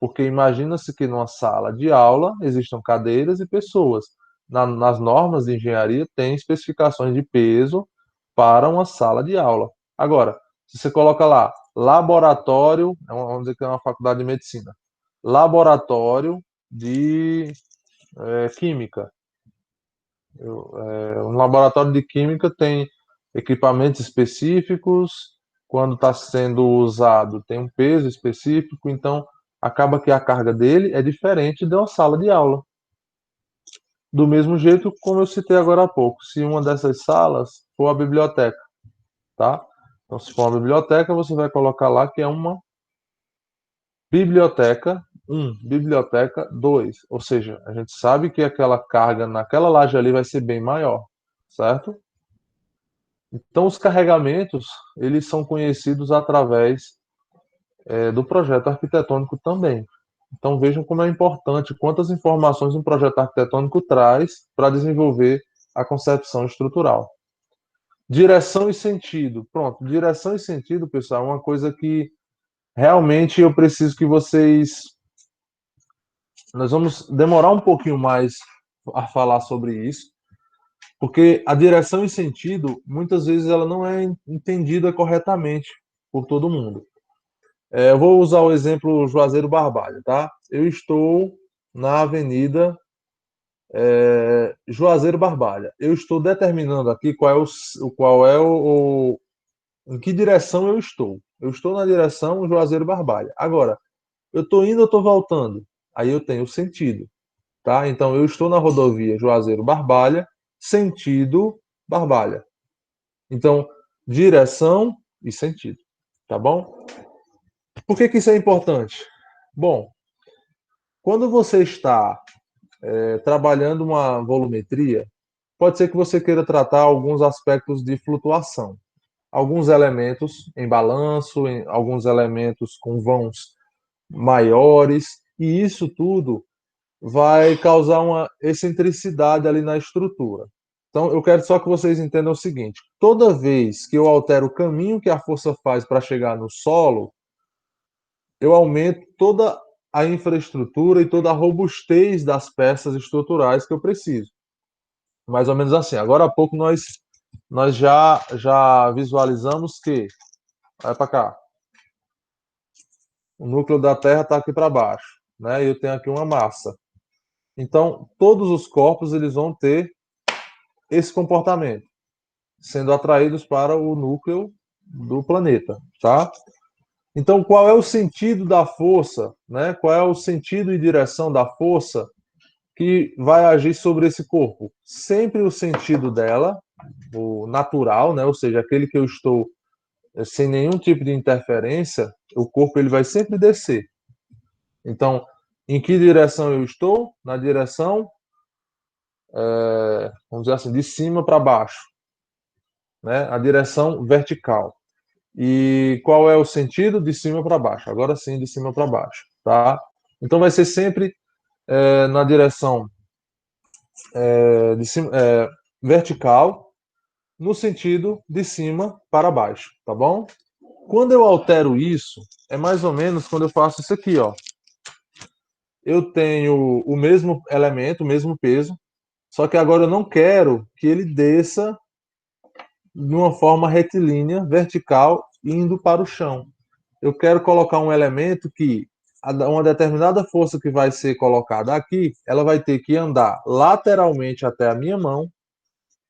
Porque imagina-se que numa sala de aula existam cadeiras e pessoas. Nas normas de engenharia tem especificações de peso para uma sala de aula. Agora, se você coloca lá laboratório, vamos dizer que é uma faculdade de medicina, laboratório de química. Um laboratório de química tem equipamentos específicos, quando está sendo usado tem um peso específico, então acaba que a carga dele é diferente de uma sala de aula. Do mesmo jeito como eu citei agora há pouco, se uma dessas salas for a biblioteca, tá? Então, se for uma biblioteca, você vai colocar lá que é uma biblioteca 1, biblioteca 2. Ou seja, a gente sabe que aquela carga naquela laje ali vai ser bem maior. certo? Então, os carregamentos, eles são conhecidos através do projeto arquitetônico também. Então, vejam como é importante, quantas informações um projeto arquitetônico traz para desenvolver a concepção estrutural. Direção e sentido. Pronto, direção e sentido, pessoal, é uma coisa que realmente eu preciso que vocês. Nós vamos demorar um pouquinho mais a falar sobre isso, porque a direção e sentido, muitas vezes, ela não é entendida corretamente por todo mundo. Eu vou usar o exemplo Juazeiro Barbalho, tá? Eu estou na Avenida Juazeiro Barbalha. Eu estou determinando aqui em que direção eu estou. Eu estou na direção Juazeiro Barbalha. Agora, eu estou indo, eu estou voltando. Aí eu tenho sentido, tá? Então eu estou na rodovia Juazeiro Barbalha, sentido Barbalha. Então, direção e sentido, tá bom? Por que que isso é importante? Bom, quando você está trabalhando uma volumetria, pode ser que você queira tratar alguns aspectos de flutuação, alguns elementos em balanço, alguns elementos com vãos maiores, e isso tudo vai causar uma excentricidade ali na estrutura. Então, eu quero só que vocês entendam o seguinte: toda vez que eu altero o caminho que a força faz para chegar no solo, eu aumento toda a infraestrutura e toda a robustez das peças estruturais que eu preciso. Mais ou menos assim. Agora há pouco nós já visualizamos que, vai para cá, o núcleo da Terra está aqui para baixo, né? E eu tenho aqui uma massa. Então, todos os corpos eles vão ter esse comportamento, sendo atraídos para o núcleo do planeta, tá? Então, qual é o sentido da força, né? Qual é o sentido e direção da força que vai agir sobre esse corpo? Sempre o sentido dela, o natural, né? Ou seja, aquele que eu estou sem nenhum tipo de interferência, o corpo ele vai sempre descer. Então, em que direção eu estou? Na direção, vamos dizer assim, de cima para baixo, né? A direção vertical. E qual é o sentido? De cima para baixo. Agora sim, de cima para baixo, tá? Então vai ser sempre na direção de cima, vertical, no sentido de cima para baixo, tá bom? Quando eu altero isso, é mais ou menos quando eu faço isso aqui, ó. Eu tenho o mesmo elemento, o mesmo peso, só que agora eu não quero que ele desça de uma forma retilínea, vertical, indo para o chão. Eu quero colocar um elemento que uma determinada força que vai ser colocada aqui, ela vai ter que andar lateralmente até a minha mão,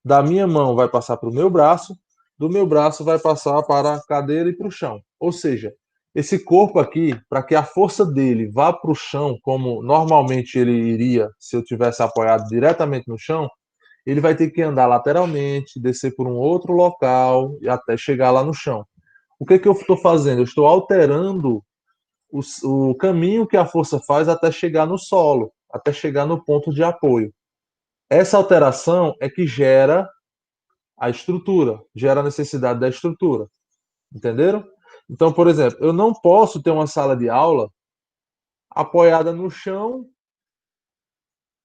da minha mão vai passar para o meu braço, do meu braço vai passar para a cadeira e para o chão. Ou seja, esse corpo aqui, para que a força dele vá para o chão, como normalmente ele iria se eu tivesse apoiado diretamente no chão, ele vai ter que andar lateralmente, descer por um outro local e até chegar lá no chão. O que que eu estou fazendo? Eu estou alterando o caminho que a força faz até chegar no solo, até chegar no ponto de apoio. Essa alteração é que gera a estrutura, gera a necessidade da estrutura. Entenderam? Então, por exemplo, eu não posso ter uma sala de aula apoiada no chão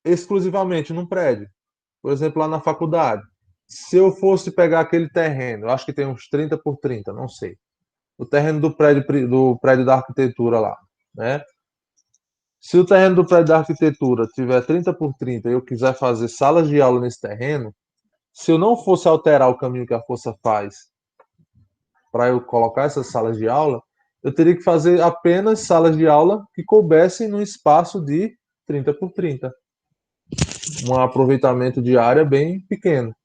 exclusivamente num prédio. Por exemplo, lá na faculdade. Se eu fosse pegar aquele terreno, eu acho que tem uns 30 por 30, não sei. O terreno do prédio da arquitetura lá, né? Se o terreno do prédio da arquitetura tiver 30 por 30 e eu quiser fazer salas de aula nesse terreno, se eu não fosse alterar o caminho que a força faz para eu colocar essas salas de aula, eu teria que fazer apenas salas de aula que coubessem num espaço de 30 por 30. Um aproveitamento de área bem pequeno. O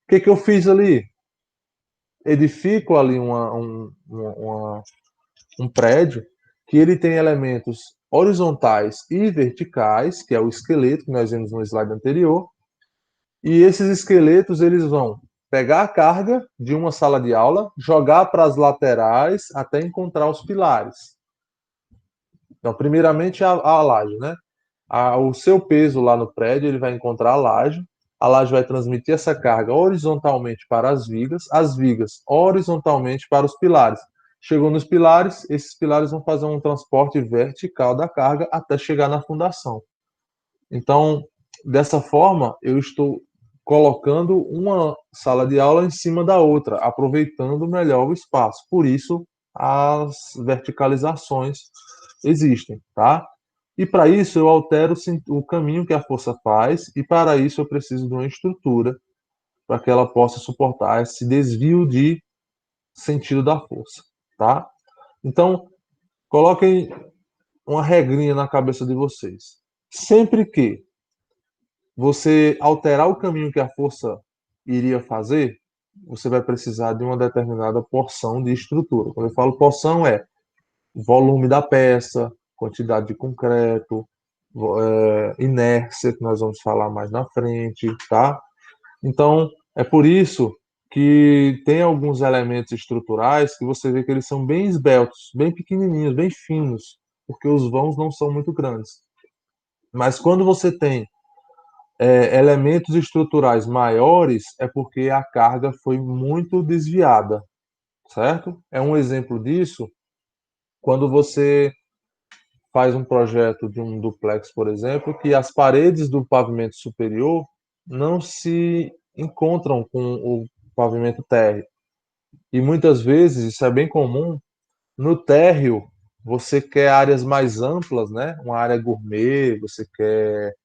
que que eu fiz ali? Edifico ali um prédio que ele tem elementos horizontais e verticais, que é o esqueleto que nós vimos no slide anterior, e esses esqueletos eles vão pegar a carga de uma sala de aula, jogar para as laterais até encontrar os pilares. Então, primeiramente a laje, né? O seu peso lá no prédio, ele vai encontrar a laje, a laje vai transmitir essa carga horizontalmente para as vigas horizontalmente para os pilares. Chegou nos pilares, esses pilares vão fazer um transporte vertical da carga até chegar na fundação. Então, dessa forma, eu estou colocando uma sala de aula em cima da outra, aproveitando melhor o espaço. Por isso, as verticalizações existem, tá? E para isso eu altero o caminho que a força faz, e para isso eu preciso de uma estrutura para que ela possa suportar esse desvio de sentido da força, tá? Então, coloquem uma regrinha na cabeça de vocês. Sempre que você alterar o caminho que a força iria fazer, você vai precisar de uma determinada porção de estrutura. Quando eu falo porção, é volume da peça, quantidade de concreto, inércia, que nós vamos falar mais na frente, tá? Então, é por isso que tem alguns elementos estruturais que você vê que eles são bem esbeltos, bem pequenininhos, bem finos, porque os vãos não são muito grandes. Mas quando você tem elementos estruturais maiores, é porque a carga foi muito desviada, certo? É um exemplo disso quando você faz um projeto de um duplex, por exemplo, que as paredes do pavimento superior não se encontram com o pavimento térreo. E muitas vezes, isso é bem comum, no térreo você quer áreas mais amplas, né? Uma área gourmet, você quer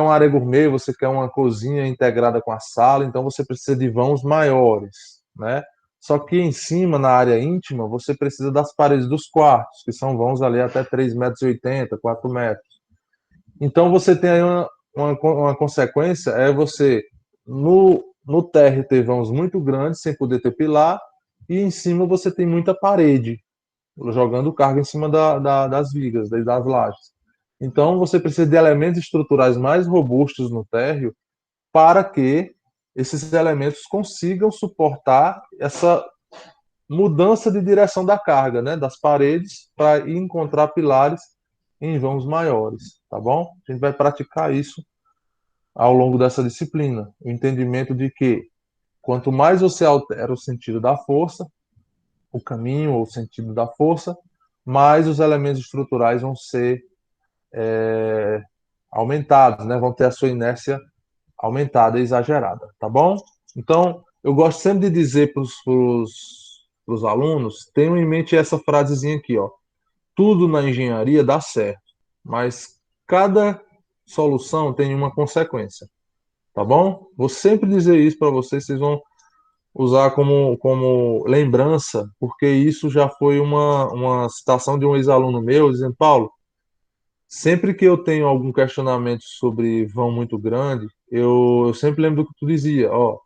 uma área gourmet, você quer uma cozinha integrada com a sala, então você precisa de vãos maiores, né? Só que em cima, na área íntima, você precisa das paredes dos quartos, que são vãos ali até 3,80 m, 4 metros. Então você tem aí uma consequência, é você, no térreo, ter vãos muito grandes, sem poder ter pilar, e em cima você tem muita parede, jogando carga em cima das vigas, das lajes. Então, você precisa de elementos estruturais mais robustos no térreo para que esses elementos consigam suportar essa mudança de direção da carga, né, das paredes, para encontrar pilares em vãos maiores, tá bom? A gente vai praticar isso ao longo dessa disciplina. O entendimento de que quanto mais você altera o sentido da força, o caminho ou o sentido da força, mais os elementos estruturais vão ser aumentados, né? Vão ter a sua inércia aumentada, exagerada, tá bom? Então, eu gosto sempre de dizer para os alunos, tenham em mente essa frasezinha aqui, ó. Tudo na engenharia dá certo, mas cada solução tem uma consequência, tá bom? Vou sempre dizer isso para vocês, vocês vão usar como lembrança, porque isso já foi uma citação de um ex-aluno meu, dizendo, Paulo, sempre que eu tenho algum questionamento sobre vão muito grande, eu sempre lembro do que tu dizia, ó,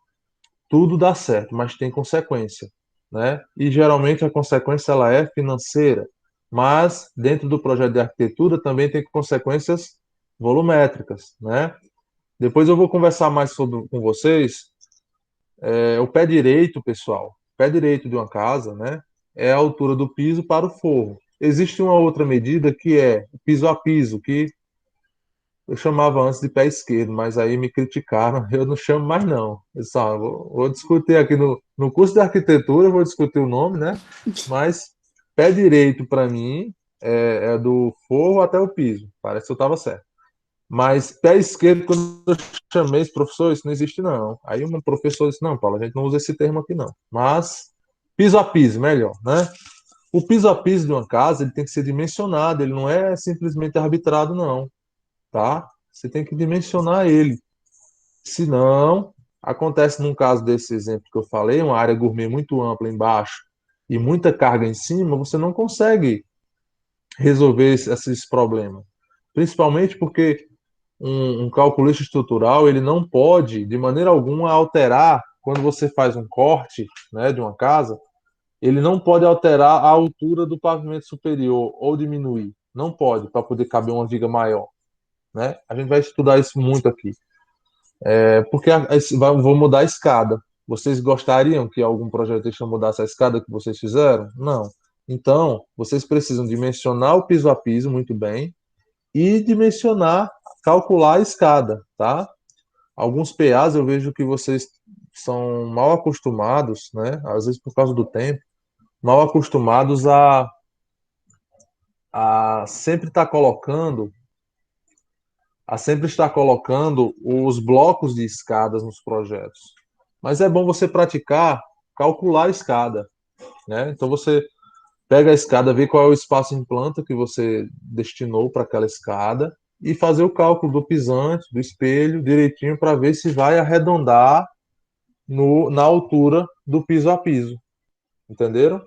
tudo dá certo, mas tem consequência, né? E geralmente a consequência ela é financeira, mas dentro do projeto de arquitetura também tem consequências volumétricas, né? Depois eu vou conversar mais com vocês. O pé direito, pessoal, pé direito de uma casa, né? É a altura do piso para o forro. Existe uma outra medida que é piso a piso, que eu chamava antes de pé esquerdo, mas aí me criticaram, eu não chamo mais não. Eu só vou discutir aqui no curso de arquitetura, eu vou discutir o nome, né? Mas pé direito para mim é do forro até o piso. Parece que eu estava certo. Mas pé esquerdo, quando eu chamei esse professor, isso não existe não. Aí um professor disse, não, Paulo, a gente não usa esse termo aqui não. Mas piso a piso, melhor, né? O piso a piso de uma casa, ele tem que ser dimensionado, ele não é simplesmente arbitrado não, tá? Você tem que dimensionar ele. Senão, acontece num caso desse exemplo que eu falei, uma área gourmet muito ampla embaixo e muita carga em cima, você não consegue resolver esses problemas. Principalmente porque um calculista estrutural, ele não pode, de maneira alguma, alterar, quando você faz um corte, né, de uma casa, ele não pode alterar a altura do pavimento superior ou diminuir. Não pode, para poder caber uma viga maior, né? A gente vai estudar isso muito aqui. Porque vou mudar a escada. Vocês gostariam que algum projetista mudasse a escada que vocês fizeram? Não. Então, vocês precisam dimensionar o piso a piso muito bem e dimensionar, calcular a escada, tá? alguns PAs eu vejo que vocês são mal acostumados, né? Às vezes por causa do tempo, mal acostumados a sempre estar colocando, os blocos de escadas nos projetos. Mas é bom você praticar, calcular a escada, né? Então você pega a escada, vê qual é o espaço em planta que você destinou para aquela escada e fazer o cálculo do pisante, do espelho, direitinho para ver se vai arredondar na altura do piso a piso. Entenderam?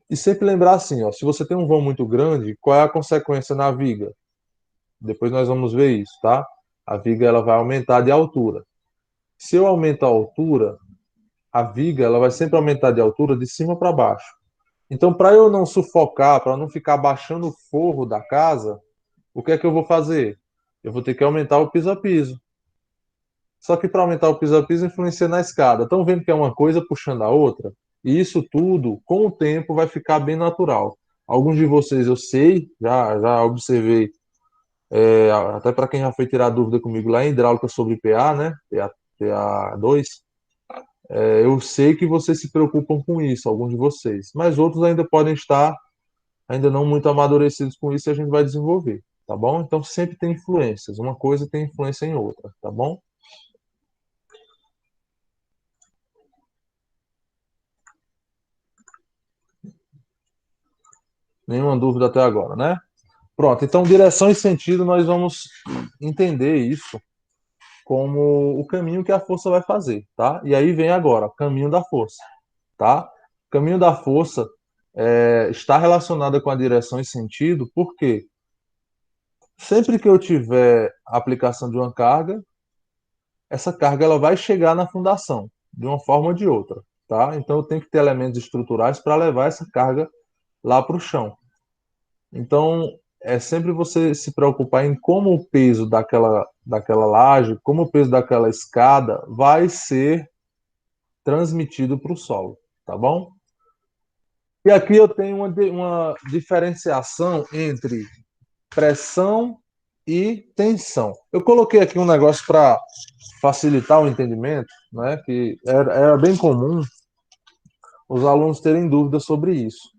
E sempre lembrar assim, ó, se você tem um vão muito grande, qual é a consequência na viga? Depois nós vamos ver isso, tá? A viga ela vai aumentar de altura. Se eu aumento a altura, a viga ela vai sempre aumentar de altura de cima para baixo. Então, para eu não sufocar, para não ficar baixando o forro da casa, o que é que eu vou fazer? Eu vou ter que aumentar o piso a piso. Só que para aumentar o piso a piso influencia na escada. Estão vendo que é uma coisa puxando a outra? E isso tudo, com o tempo, vai ficar bem natural. Alguns de vocês eu sei, já observei, até para quem já foi tirar dúvida comigo lá em hidráulica sobre PA, né? PA2, eu sei que vocês se preocupam com isso, alguns de vocês. Mas outros ainda podem estar ainda não muito amadurecidos com isso e a gente vai desenvolver, tá bom? Então sempre tem influências. Uma coisa tem influência em outra, tá bom? Nenhuma dúvida até agora, né? Pronto, então direção e sentido nós vamos entender isso como o caminho que a força vai fazer, tá? E aí vem agora, caminho da força, tá? Caminho da força está relacionada com a direção e sentido, porque sempre que eu tiver a aplicação de uma carga, essa carga ela vai chegar na fundação, de uma forma ou de outra, tá? Então eu tenho que ter elementos estruturais para levar essa carga lá para o chão. Então, é sempre você se preocupar em como o peso daquela laje, como o peso daquela escada vai ser transmitido para o solo, tá bom? E aqui eu tenho uma diferenciação entre pressão e tensão. Eu coloquei aqui um negócio para facilitar o entendimento, né, que era bem comum os alunos terem dúvidas sobre isso.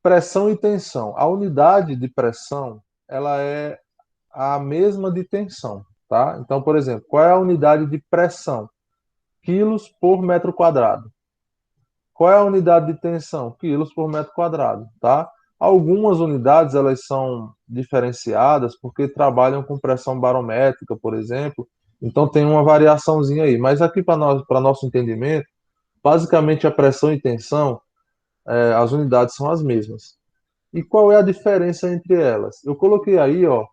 Pressão e tensão. A unidade de pressão, ela é a mesma de tensão, tá? Então, por exemplo, qual é a unidade de pressão? Quilos por metro quadrado. Qual é a unidade de tensão? Quilos por metro quadrado, tá? Algumas unidades, elas são diferenciadas porque trabalham com pressão barométrica, por exemplo. Então, tem uma variaçãozinha aí. Mas aqui, para nosso entendimento, basicamente a pressão e tensão, as unidades são as mesmas. E qual é a diferença entre elas? Eu coloquei aí, ó,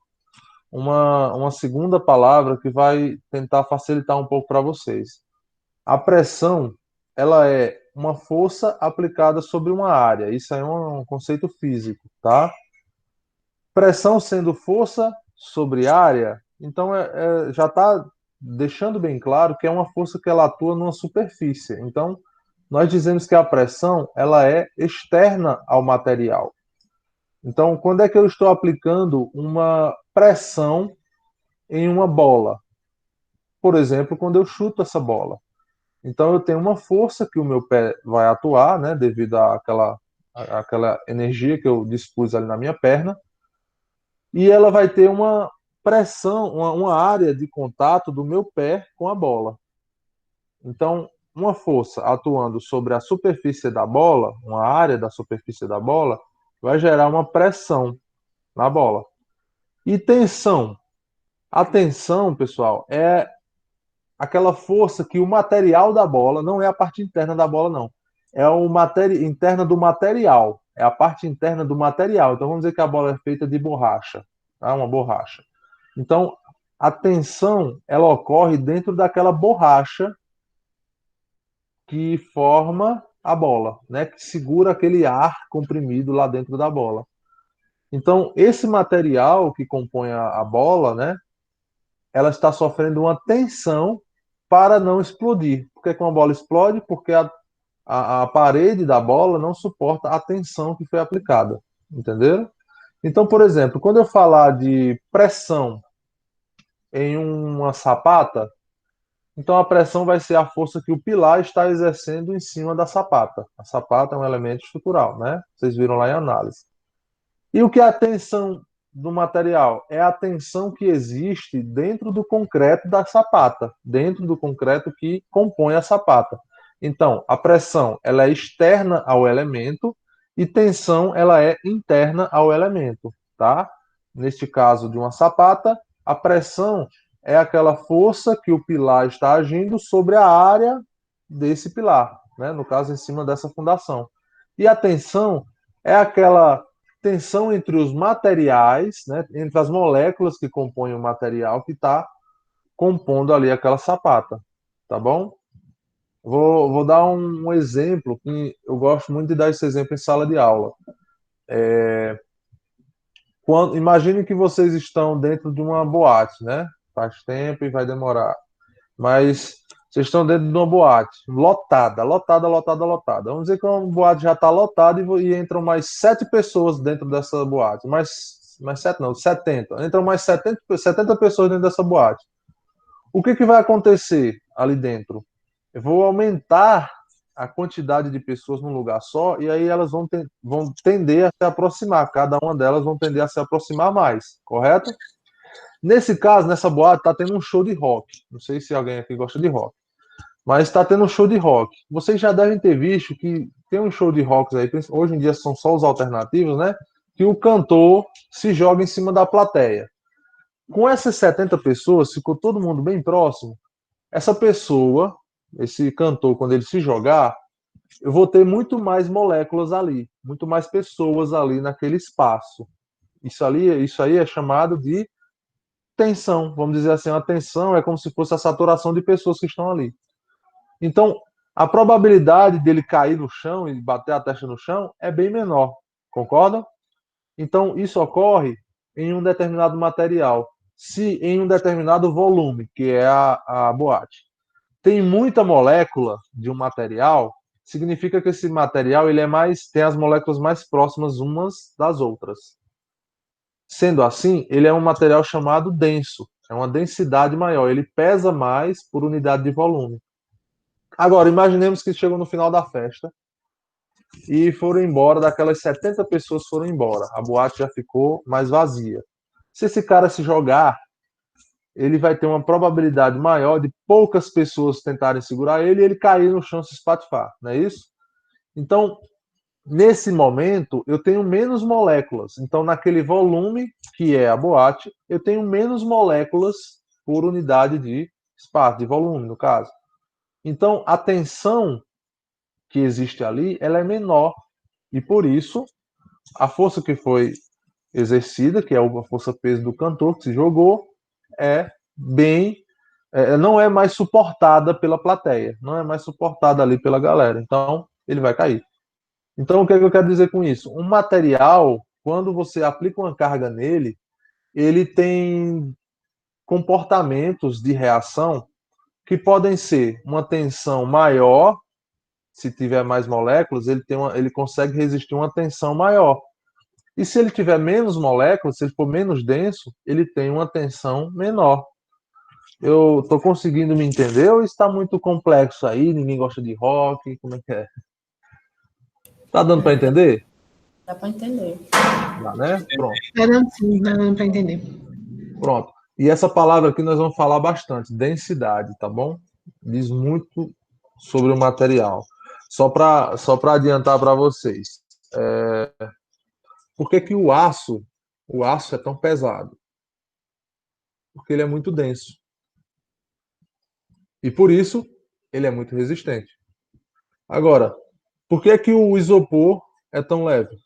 uma segunda palavra que vai tentar facilitar um pouco para vocês. A pressão, ela é uma força aplicada sobre uma área. Isso aí é um conceito físico, tá? Pressão sendo força sobre área, então já está deixando bem claro que é uma força que ela atua numa superfície. Então, nós dizemos que a pressão ela é externa ao material. Então, quando é que eu estou aplicando uma pressão em uma bola? Por exemplo, quando eu chuto essa bola. Então, eu tenho uma força que o meu pé vai atuar, né, devido àquela energia que eu dispus ali na minha perna, e ela vai ter uma pressão, uma área de contato do meu pé com a bola. Então, uma força atuando sobre a superfície da bola, uma área da superfície da bola, vai gerar uma pressão na bola. E tensão? A tensão, pessoal, é aquela força que o material da bola, não é a parte interna da bola, não. É a interna do material. É a parte interna do material. Então vamos dizer que a bola é feita de borracha, tá? Uma borracha. Então a tensão ela ocorre dentro daquela borracha que forma a bola, né? Que segura aquele ar comprimido lá dentro da bola. Então esse material que compõe a bola, né? Ela está sofrendo uma tensão para não explodir. Por que uma bola explode? Porque a parede da bola não suporta a tensão que foi aplicada. Entenderam? Então, por exemplo, quando eu falar de pressão em uma sapata, então a pressão vai ser a força que o pilar está exercendo em cima da sapata. A sapata é um elemento estrutural, né? Vocês viram lá em análise. E o que é a tensão do material? É a tensão que existe dentro do concreto da sapata, dentro do concreto que compõe a sapata. Então, a pressão ela é externa ao elemento e tensão ela é interna ao elemento, tá? Neste caso de uma sapata, a pressão é aquela força que o pilar está agindo sobre a área desse pilar, né? No caso, em cima dessa fundação. E a tensão é aquela tensão entre os materiais, né? Entre as moléculas que compõem o material que está compondo ali aquela sapata, tá bom? Vou dar um exemplo, que eu gosto muito de dar esse exemplo em sala de aula. Imagine que vocês estão dentro de uma boate, né? Faz tempo e vai demorar. Mas vocês estão dentro de uma boate, lotada, lotada, lotada, lotada. Vamos dizer que uma boate já está lotada e entram mais 7 pessoas dentro dessa boate. Mais 7 não, 70. Entram mais 70 pessoas dentro dessa boate. O que vai acontecer ali dentro? Eu vou aumentar a quantidade de pessoas num lugar só e aí elas vão tender a se aproximar. Cada uma delas vão tender a se aproximar mais, correto? Nesse caso, nessa boate, tá tendo um show de rock. Não sei se alguém aqui gosta de rock, mas está tendo um show de rock. Vocês já devem ter visto que tem um show de rock aí, hoje em dia são só os alternativos, né? Que o cantor se joga em cima da plateia. Com essas 70 pessoas, ficou todo mundo bem próximo. Essa pessoa, esse cantor, quando ele se jogar, eu vou ter muito mais moléculas ali, muito mais pessoas ali naquele espaço. Isso aí é chamado de tensão, vamos dizer assim, a tensão é como se fosse a saturação de pessoas que estão ali. Então, a probabilidade dele cair no chão e bater a testa no chão é bem menor, concorda? Então, isso ocorre em um determinado material, se em um determinado volume, que é a boate. Tem muita molécula de um material, significa que esse material ele tem as moléculas mais próximas umas das outras. Sendo assim, ele é um material chamado denso, é uma densidade maior, ele pesa mais por unidade de volume. Agora, imaginemos que chegou no final da festa e foram embora, daquelas 70 pessoas foram embora, a boate já ficou mais vazia. Se esse cara se jogar, ele vai ter uma probabilidade maior de poucas pessoas tentarem segurar ele e ele cair no chão e se espatifar, não é isso? Então, nesse momento, eu tenho menos moléculas. Então, naquele volume, que é a boate, eu tenho menos moléculas por unidade de espaço, de volume, no caso. Então, a tensão que existe ali, ela é menor. E por isso, a força que foi exercida, que é a força-peso do cantor que se jogou, é bem... não é mais suportada pela plateia, não é mais suportada ali pela galera. Então, ele vai cair. Então, o que é que eu quero dizer com isso? Um material, quando você aplica uma carga nele, ele tem comportamentos de reação que podem ser uma tensão maior, se tiver mais moléculas, ele consegue resistir a uma tensão maior. E se ele tiver menos moléculas, se ele for menos denso, ele tem uma tensão menor. Eu estou conseguindo me entender ou está muito complexo aí? Ninguém gosta de rock? Como é que é? Tá dando para entender? Dá para entender. Dá, né? Pronto. Sim, dá para entender. Pronto. E essa palavra aqui nós vamos falar bastante, densidade, tá bom? Diz muito sobre o material. Só para adiantar para vocês. Por que que o aço é tão pesado? Porque ele é muito denso. E por isso, ele é muito resistente. Agora, por que que o isopor é tão leve?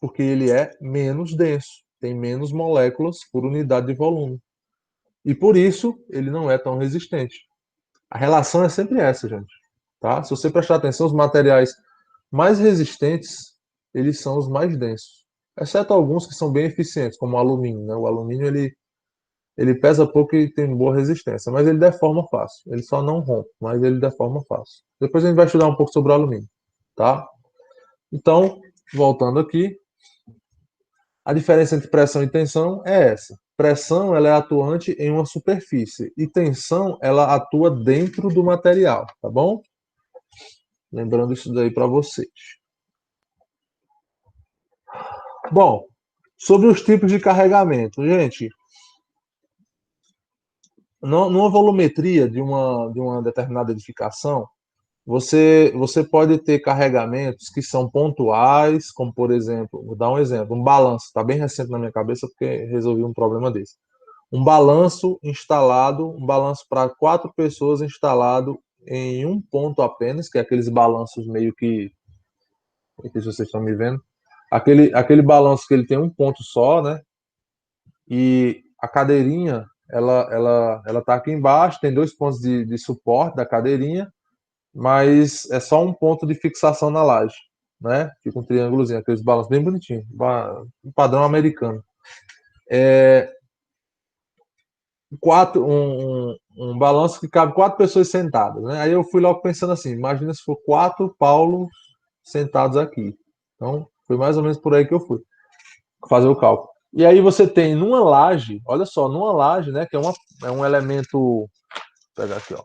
Porque ele é menos denso, tem menos moléculas por unidade de volume. E por isso, ele não é tão resistente. A relação é sempre essa, gente. Tá? Se você prestar atenção, os materiais mais resistentes, eles são os mais densos. Exceto alguns que são bem eficientes, como o alumínio. Né? O alumínio, ele pesa pouco e tem boa resistência, mas ele deforma fácil. Ele só não rompe, mas ele deforma fácil. Depois a gente vai estudar um pouco sobre o alumínio. Tá? Então, voltando aqui, a diferença entre pressão e tensão é essa. pressão ela é atuante em uma superfície e tensão ela atua dentro do material, tá bom? Lembrando isso daí para vocês. Bom, sobre os tipos de carregamento, gente, numa volumetria de uma determinada edificação, você pode ter carregamentos que são pontuais, como por exemplo, vou dar um exemplo, um balanço, está bem recente na minha cabeça porque resolvi um problema desse. Um balanço instalado, um balanço para 4 pessoas instalado em um ponto apenas, que é aqueles balanços meio que, não sei se vocês estão me vendo, aquele balanço que ele tem um ponto só, né? E a cadeirinha, ela tá aqui embaixo, tem 2 pontos de suporte da cadeirinha, mas é só um ponto de fixação na laje, né? Fica um triângulozinho, aqueles balanços bem bonitinhos, um padrão americano. Um balanço que cabe 4 pessoas sentadas, né? Aí eu fui logo pensando assim, imagina se for 4 Paulos sentados aqui. Então, foi mais ou menos por aí que eu fui fazer o cálculo. E aí você tem numa laje, olha só, numa laje, né, que é um elemento, vou pegar aqui, ó.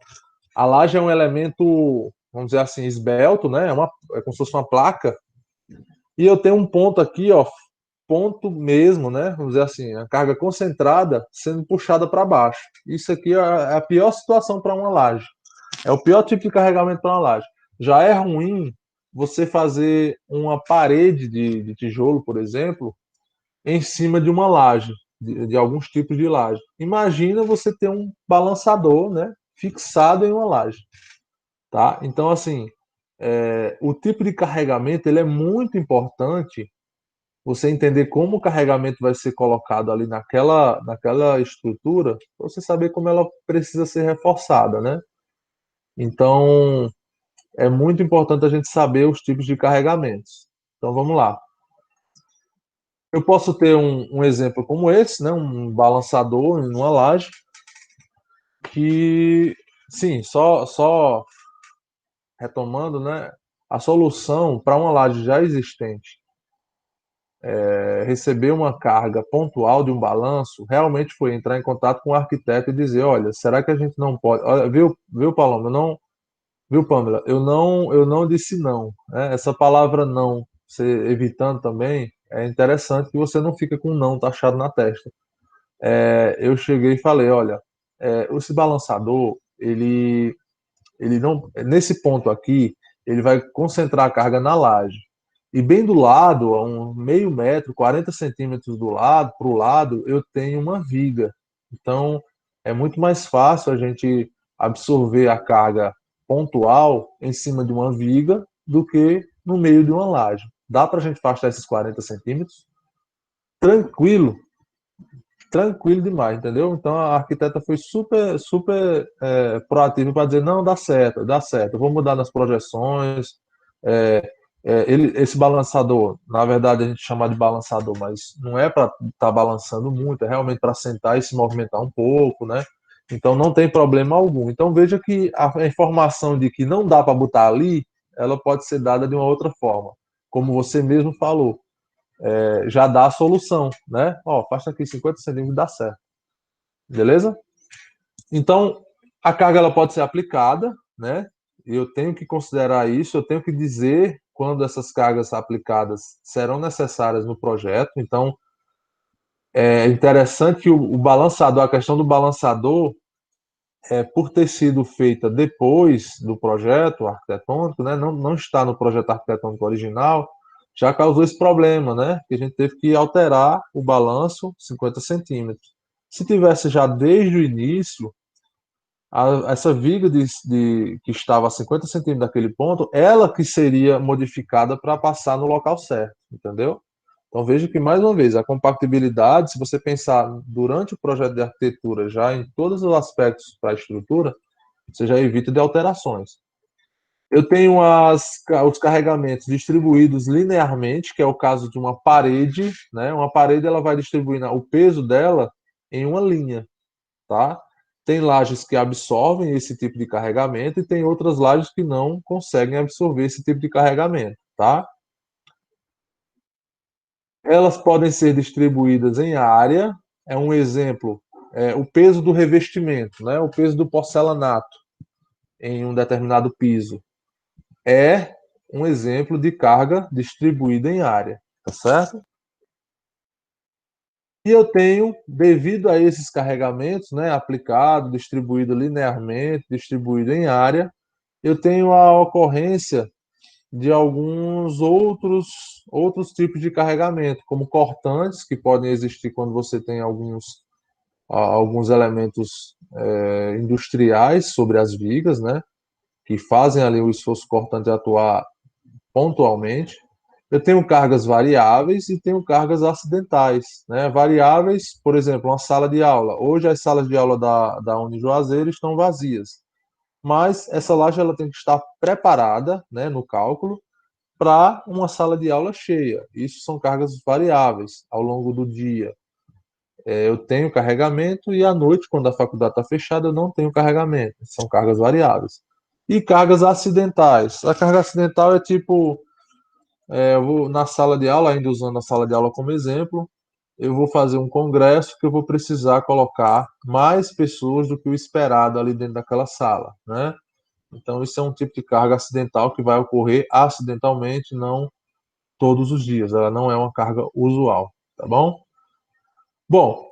A laje é um elemento, vamos dizer assim, esbelto, né? É como se fosse uma placa. E eu tenho um ponto aqui, ó, ponto mesmo, né? Vamos dizer assim, a carga concentrada sendo puxada para baixo. Isso aqui é a pior situação para uma laje. É o pior tipo de carregamento para uma laje. Já é ruim você fazer uma parede de tijolo, por exemplo, em cima de uma laje, de alguns tipos de laje. Imagina você ter um balançador, né, fixado em uma laje, tá? Então, assim, o tipo de carregamento ele é muito importante você entender como o carregamento vai ser colocado ali naquela estrutura, para você saber como ela precisa ser reforçada, né? Então, é muito importante a gente saber os tipos de carregamentos. Então, vamos lá. Eu posso ter um exemplo como esse, né? Um balançador em uma laje, que, sim, só retomando, né? A solução para uma laje já existente receber uma carga pontual de um balanço, realmente foi entrar em contato com o arquiteto e dizer, olha, será que a gente não pode... Olha, viu, Paloma? Não, viu, Pamela? Eu não disse não, né? Essa palavra não, você evitando também, é interessante que você não fica com um não taxado na testa. Eu cheguei e falei, olha, esse balançador, ele não, nesse ponto aqui, ele vai concentrar a carga na laje. E bem do lado, a um meio metro, 40 centímetros do lado, para o lado, eu tenho uma viga. Então, é muito mais fácil a gente absorver a carga pontual em cima de uma viga do que no meio de uma laje. Dá para a gente afastar esses 40 centímetros? Tranquilo, tranquilo demais, entendeu? Então a arquiteta foi super proativa para dizer, não, dá certo, eu vou mudar nas projeções. Esse balançador, na verdade a gente chama de balançador, mas não é para estar balançando muito, é realmente para sentar e se movimentar um pouco, né? Então não tem problema algum. Então veja que a informação de que não dá para botar ali, ela pode ser dada de uma outra forma, como você mesmo falou, já dá a solução, né? Ó, faixa aqui 50 centímetros, dá certo. Beleza? Então, a carga ela pode ser aplicada, né? Eu tenho que considerar isso, eu tenho que dizer quando essas cargas aplicadas serão necessárias no projeto. Então, é interessante que o balançador, a questão do balançador, por ter sido feita depois do projeto arquitetônico, né? Não está no projeto arquitetônico original, já causou esse problema, né? Que a gente teve que alterar o balanço 50 centímetros. Se tivesse já desde o início, essa viga que estava a 50 centímetros daquele ponto, ela que seria modificada para passar no local certo, entendeu? Então veja que, mais uma vez, a compatibilidade, se você pensar durante o projeto de arquitetura, já em todos os aspectos para a estrutura, você já evita de alterações. Eu tenho os carregamentos distribuídos linearmente, que é o caso de uma parede, né? Uma parede ela vai distribuindo o peso dela em uma linha, tá? Tem lajes que absorvem esse tipo de carregamento e tem outras lajes que não conseguem absorver esse tipo de carregamento, tá? Elas podem ser distribuídas em área, é um exemplo, o peso do revestimento, né? O peso do porcelanato em um determinado piso. É um exemplo de carga distribuída em área, tá certo? E eu tenho, devido a esses carregamentos, né, aplicado, distribuído linearmente, distribuído em área, eu tenho a ocorrência de alguns outros tipos de carregamento, como cortantes, que podem existir quando você tem alguns elementos industriais sobre as vigas, né, que fazem ali o esforço cortante atuar pontualmente. Eu tenho cargas variáveis e tenho cargas acidentais, né? Variáveis, por exemplo, uma sala de aula. Hoje as salas de aula da Unijuazeiro estão vazias, mas essa laje ela tem que estar preparada, né, no cálculo para uma sala de aula cheia. Isso são cargas variáveis ao longo do dia. Eu tenho carregamento e à noite, quando a faculdade está fechada, eu não tenho carregamento. São cargas variáveis. E cargas acidentais. A carga acidental é tipo, eu vou na sala de aula, ainda usando a sala de aula como exemplo, eu vou fazer um congresso que eu vou precisar colocar mais pessoas do que o esperado ali dentro daquela sala, né? Então, isso é um tipo de carga acidental que vai ocorrer acidentalmente, não todos os dias. Ela não é uma carga usual, tá bom? Bom,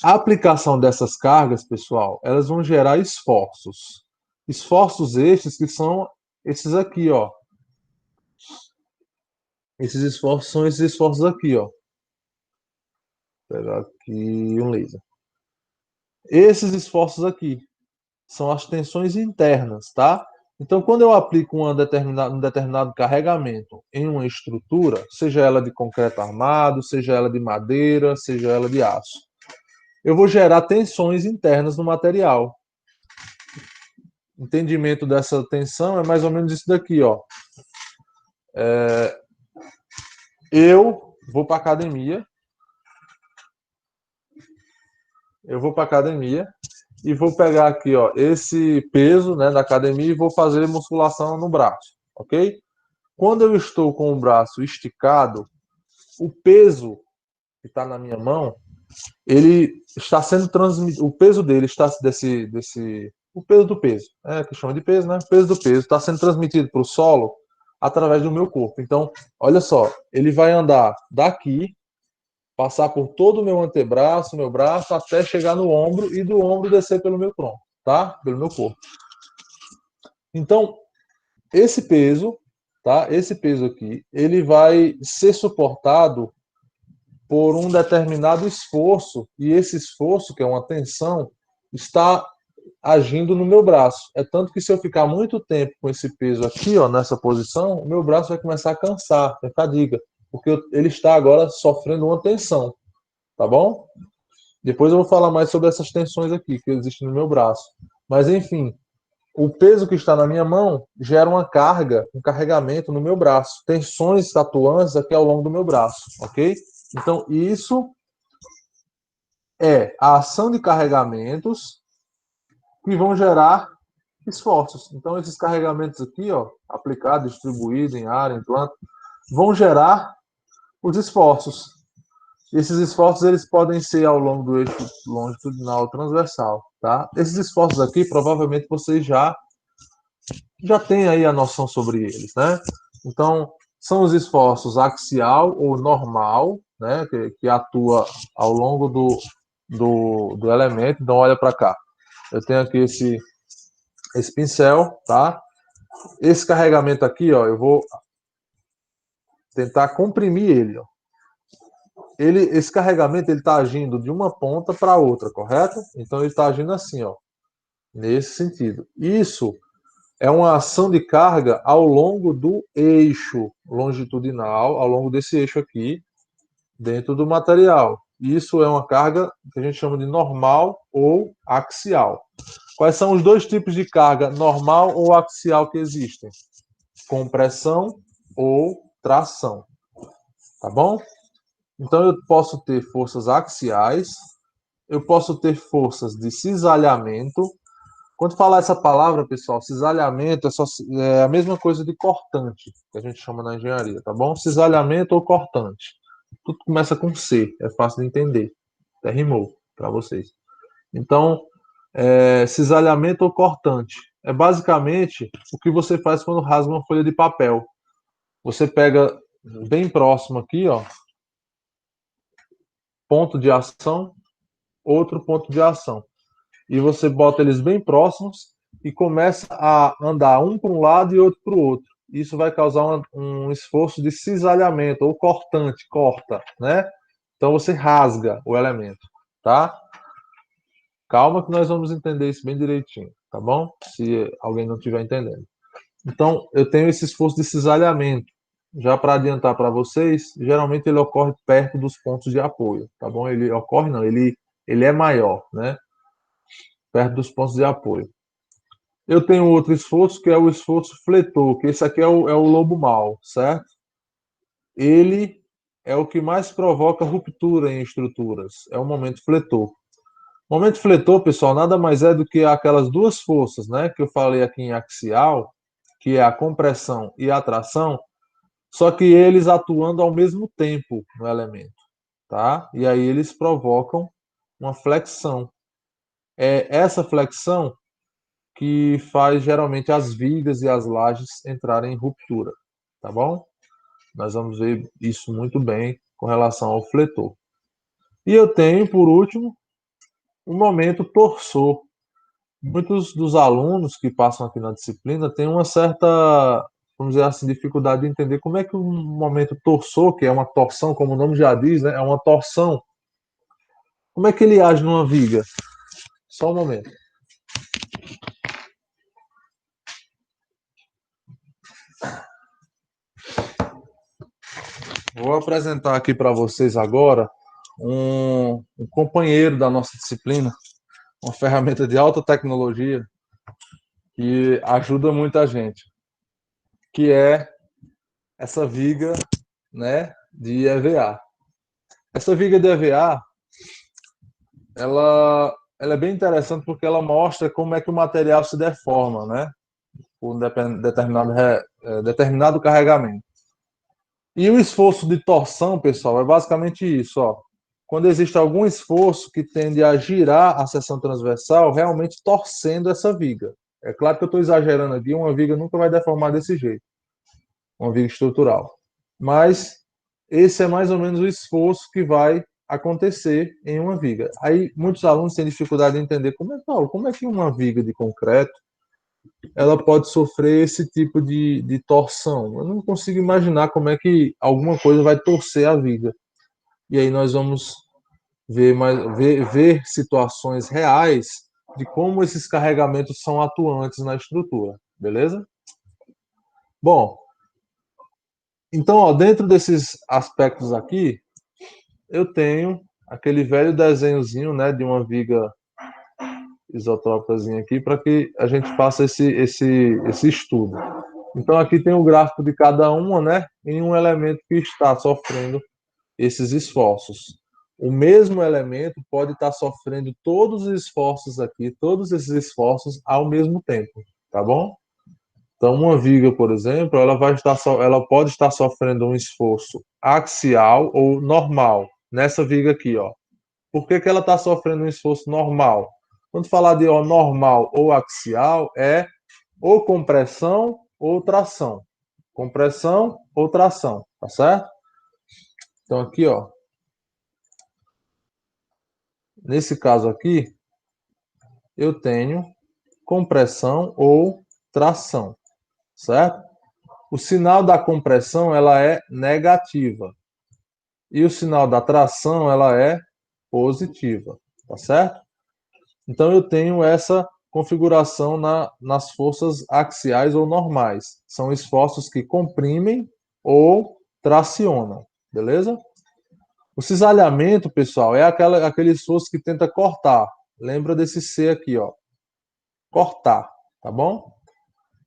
a aplicação dessas cargas, pessoal, elas vão gerar esforços. Esforços estes que são esses aqui, ó. Esses esforços são esses esforços aqui, ó. Vou pegar aqui um laser. Esses esforços aqui são as tensões internas, tá? Então, quando eu aplico um determinado carregamento em uma estrutura, seja ela de concreto armado, seja ela de madeira, seja ela de aço, eu vou gerar tensões internas no material. Entendimento dessa tensão é mais ou menos isso daqui, ó. Eu vou para academia. E vou pegar aqui, ó, esse peso, né, da academia e vou fazer musculação no braço, ok? Quando eu estou com o braço esticado, o peso que está na minha mão, ele está sendo transmitido, o peso dele está o peso do peso, que chama de peso, né? O peso do peso está sendo transmitido para o solo através do meu corpo. Então, olha só, ele vai andar daqui, passar por todo o meu antebraço, meu braço, até chegar no ombro e do ombro descer pelo meu tronco, tá? Pelo meu corpo. Então, esse peso, tá? Esse peso aqui, ele vai ser suportado por um determinado esforço, e esse esforço, que é uma tensão, está agindo no meu braço. É tanto que se eu ficar muito tempo com esse peso aqui, ó, nessa posição, o meu braço vai começar a cansar, a fadiga, porque ele está agora sofrendo uma tensão, tá bom? Depois eu vou falar mais sobre essas tensões aqui que existem no meu braço. Mas enfim, o peso que está na minha mão gera uma carga, um carregamento no meu braço, tensões atuantes aqui ao longo do meu braço, ok? Então isso é a ação de carregamentos que vão gerar esforços. Então esses carregamentos aqui, ó, aplicados, distribuídos em área, em planta, vão gerar os esforços. Esses esforços eles podem ser ao longo do eixo longitudinal transversal, tá? Esses esforços aqui, provavelmente vocês já têm aí a noção sobre eles, né? Então, são os esforços axial ou normal, né, que atua ao longo do elemento. Então, olha para cá. Eu tenho aqui esse pincel, tá? Esse carregamento aqui, ó, eu vou tentar comprimir ele, ó. Esse carregamento ele está agindo de uma ponta para outra, correto? Então ele está agindo assim, ó, nesse sentido. Isso é uma ação de carga ao longo do eixo longitudinal, ao longo desse eixo aqui, dentro do material. Isso é uma carga que a gente chama de normal ou axial. Quais são os dois tipos de carga normal ou axial que existem? Compressão ou tração. Tá bom? Então, eu posso ter forças axiais, eu posso ter forças de cisalhamento. Quando falar essa palavra, pessoal, cisalhamento é a mesma coisa de cortante, que a gente chama na engenharia, tá bom? Cisalhamento ou cortante. Tudo começa com C, é fácil de entender. Até rimou para vocês. Então, cisalhamento ou cortante. É basicamente o que você faz quando rasga uma folha de papel. Você pega bem próximo aqui, ó, ponto de ação, outro ponto de ação. E você bota eles bem próximos e começa a andar um para um lado e outro para o outro. Isso vai causar um esforço de cisalhamento ou cortante, corta, né? Então você rasga o elemento, tá? Calma que nós vamos entender isso bem direitinho, tá bom? Se alguém não estiver entendendo. Então, eu tenho esse esforço de cisalhamento. Já para adiantar para vocês, geralmente ele ocorre perto dos pontos de apoio, tá bom? Ele ocorre, não, ele é maior, né? Perto dos pontos de apoio. Eu tenho outro esforço, que é o esforço fletor, que esse aqui é o lobo mau, certo? Ele é o que mais provoca ruptura em estruturas, é o momento fletor. O momento fletor, pessoal, nada mais é do que aquelas duas forças, né, que eu falei aqui em axial, que é a compressão e a tração, só que eles atuando ao mesmo tempo no elemento, tá? E aí eles provocam uma flexão. É essa flexão que faz geralmente as vigas e as lajes entrarem em ruptura, tá bom? Nós vamos ver isso muito bem com relação ao fletor. E eu tenho, por último, o momento torsor. Muitos dos alunos que passam aqui na disciplina têm uma certa, vamos dizer assim, dificuldade de entender como é que um momento torsor, que é uma torção, como o nome já diz, né, é uma torção, como é que ele age numa viga? Só um momento. Vou apresentar aqui para vocês agora um companheiro da nossa disciplina, uma ferramenta de alta tecnologia que ajuda muita gente, que é essa viga, né, de EVA. Essa viga de EVA, ela é bem interessante porque ela mostra como é que o material se deforma, né, por um determinado carregamento. E o esforço de torção, pessoal, é basicamente isso, ó. Quando existe algum esforço que tende a girar a seção transversal, realmente torcendo essa viga. É claro que eu estou exagerando aqui, uma viga nunca vai deformar desse jeito, uma viga estrutural. Mas esse é mais ou menos o esforço que vai acontecer em uma viga. Aí muitos alunos têm dificuldade de entender como é que uma viga de concreto ela pode sofrer esse tipo de torção. Eu não consigo imaginar como é que alguma coisa vai torcer a viga. E aí nós vamos ver situações reais de como esses carregamentos são atuantes na estrutura, beleza? Bom, então, ó, dentro desses aspectos aqui, eu tenho aquele velho desenhozinho, né, de uma viga isotrópicazinha aqui, para que a gente faça esse estudo. Então, aqui tem o gráfico de cada uma, né, em um elemento que está sofrendo esses esforços. O mesmo elemento pode estar sofrendo todos os esforços aqui, todos esses esforços ao mesmo tempo, tá bom? Então, uma viga, por exemplo, ela pode estar sofrendo um esforço axial ou normal, nessa viga aqui, ó. Por que ela está sofrendo um esforço normal? Quando falar de normal ou axial, é ou compressão ou tração. Compressão ou tração, tá certo? Então, aqui, ó. Nesse caso aqui, eu tenho compressão ou tração, certo? O sinal da compressão, ela é negativa. E o sinal da tração, ela é positiva, tá certo? Então, eu tenho essa configuração nas forças axiais ou normais. São esforços que comprimem ou tracionam, beleza? O cisalhamento, pessoal, é aquele esforço que tenta cortar. Lembra desse C aqui, ó. Cortar, tá bom?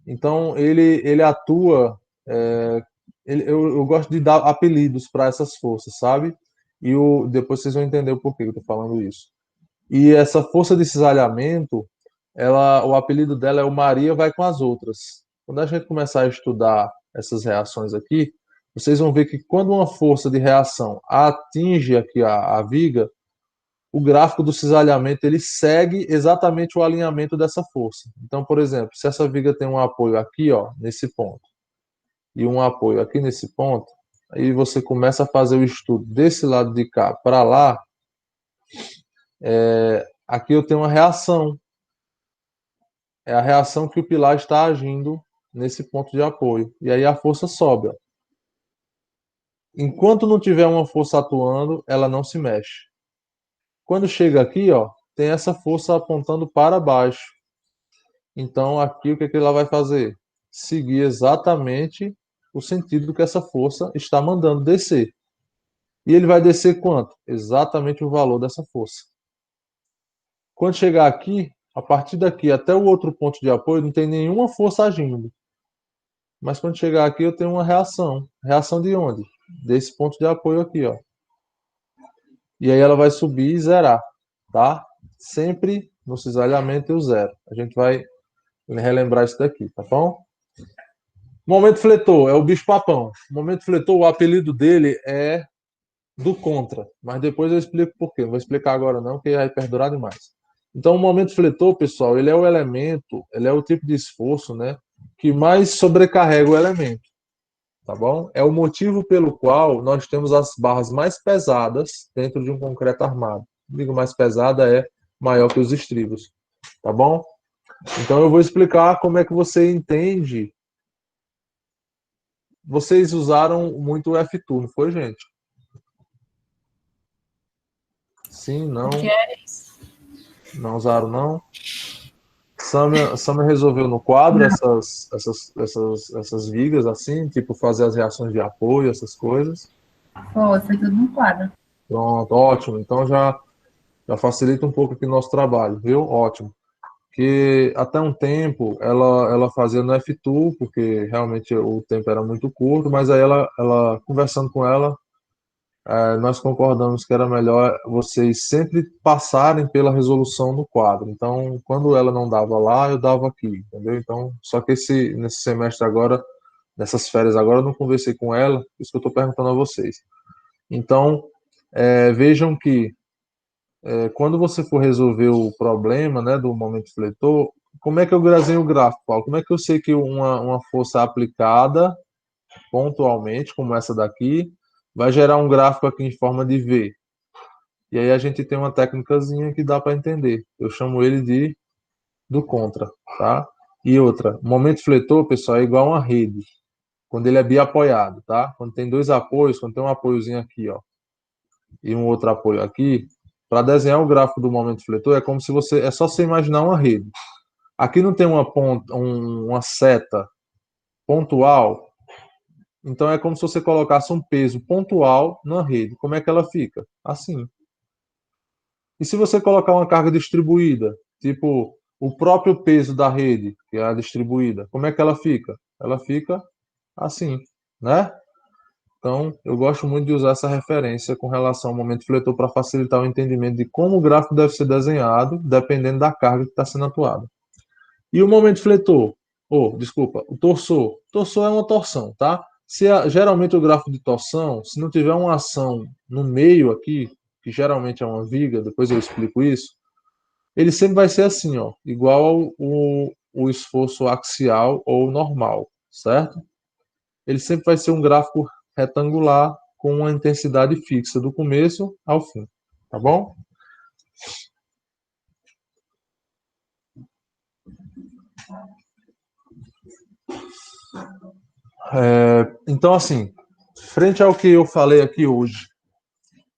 Então, ele atua... eu gosto de dar apelidos para essas forças, sabe? E depois vocês vão entender o porquê que eu estou falando isso. E essa força de cisalhamento, o apelido dela é o Maria vai com as outras. Quando a gente começar a estudar essas reações aqui, vocês vão ver que quando uma força de reação atinge aqui a viga, o gráfico do cisalhamento ele segue exatamente o alinhamento dessa força. Então, por exemplo, se essa viga tem um apoio aqui, ó, nesse ponto, e um apoio aqui nesse ponto, aí você começa a fazer o estudo desse lado de cá para lá, aqui eu tenho uma reação. É a reação que o pilar está agindo nesse ponto de apoio. E aí a força sobe, ó. Enquanto não tiver uma força atuando, ela não se mexe. Quando chega aqui, ó, tem essa força apontando para baixo. Então, aqui o que ela vai fazer? Seguir exatamente o sentido que essa força está mandando descer. E ele vai descer quanto? Exatamente o valor dessa força. Quando chegar aqui, a partir daqui até o outro ponto de apoio, não tem nenhuma força agindo. Mas quando chegar aqui, eu tenho uma reação. Reação de onde? Desse ponto de apoio aqui, ó. E aí ela vai subir e zerar, tá? Sempre no cisalhamento e o zero. A gente vai relembrar isso daqui, tá bom? Momento fletor é o bicho-papão. Momento fletor, o apelido dele é do contra, mas depois eu explico por quê. Não vou explicar agora não, porque vai perdurar demais. Então, o momento fletor, pessoal, ele é o elemento, ele é o tipo de esforço, né, que mais sobrecarrega o elemento, tá bom? É o motivo pelo qual nós temos as barras mais pesadas dentro de um concreto armado. Digo mais pesada é maior que os estribos, tá bom? Então eu vou explicar como é que você entende. Vocês usaram muito o F-Tool, não foi, gente? Sim, não. O que é isso? Não usaram, não? Samia resolveu no quadro essas vigas, assim, tipo fazer as reações de apoio, essas coisas. Foi tudo no quadro. Pronto, ótimo. Então já facilita um pouco aqui o nosso trabalho, viu? Ótimo. Que até um tempo ela fazia no F-Tool, porque realmente o tempo era muito curto, mas aí ela conversando com ela, nós concordamos que era melhor vocês sempre passarem pela resolução no quadro. Então, quando ela não dava lá, eu dava aqui, entendeu? Então, só que nesse semestre agora, nessas férias agora, eu não conversei com ela, por isso que eu estou perguntando a vocês. Então, vejam que quando você for resolver o problema, né, do momento fletor, como é que eu desenho o gráfico, Paulo? Como é que eu sei que uma força aplicada pontualmente, como essa daqui, vai gerar um gráfico aqui em forma de V? E aí a gente tem uma técnicazinha que dá para entender. Eu chamo ele do contra, tá? E outra, o momento fletor, pessoal, é igual a uma rede, quando ele é biapoiado, tá? Quando tem dois apoios, quando tem um apoiozinho aqui, ó, e um outro apoio aqui, para desenhar o gráfico do momento fletor, é só você imaginar uma rede. Aqui não tem uma ponta, uma seta pontual, então é como se você colocasse um peso pontual na rede. Como é que ela fica? Assim. E se você colocar uma carga distribuída, tipo o próprio peso da rede, que é a distribuída, como é que ela fica? Ela fica assim, né? Então, eu gosto muito de usar essa referência com relação ao momento fletor para facilitar o entendimento de como o gráfico deve ser desenhado, dependendo da carga que está sendo atuada. E o momento fletor? Desculpa, o torsor. Torsor é uma torção, tá? Geralmente o gráfico de torção, se não tiver uma ação no meio aqui, que geralmente é uma viga, depois eu explico isso, ele sempre vai ser assim, ó, igual o esforço axial ou normal, certo? Ele sempre vai ser um gráfico retangular com uma intensidade fixa do começo ao fim, tá bom? Então, assim, frente ao que eu falei aqui hoje,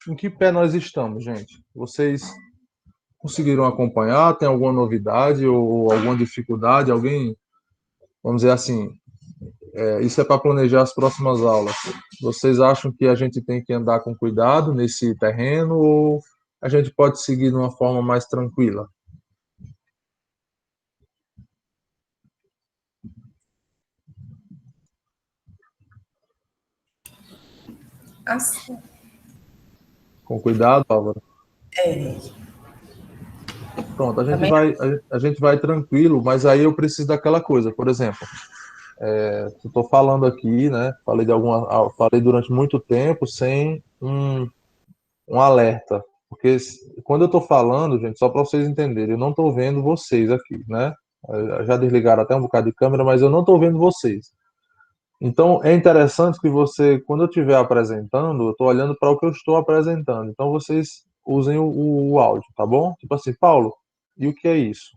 em que pé nós estamos, gente? Vocês conseguiram acompanhar? Tem alguma novidade ou alguma dificuldade? Alguém, vamos dizer assim, isso é para planejar as próximas aulas. Vocês acham que a gente tem que andar com cuidado nesse terreno ou a gente pode seguir de uma forma mais tranquila? Assim, Com cuidado, Álvaro? é, Pronto, também a gente vai tranquilo, mas aí eu preciso daquela coisa. Por exemplo, eu estou falando aqui, né? Falei durante muito tempo sem um alerta. Porque quando eu estou falando, gente, só para vocês entenderem, eu não estou vendo vocês aqui, né? Já desligaram até um bocado de câmera, mas eu não estou vendo vocês. Então, é interessante que você, quando eu estiver apresentando, eu estou olhando para o que eu estou apresentando. Então, vocês usem o áudio, tá bom? Tipo assim, Paulo, e o que é isso?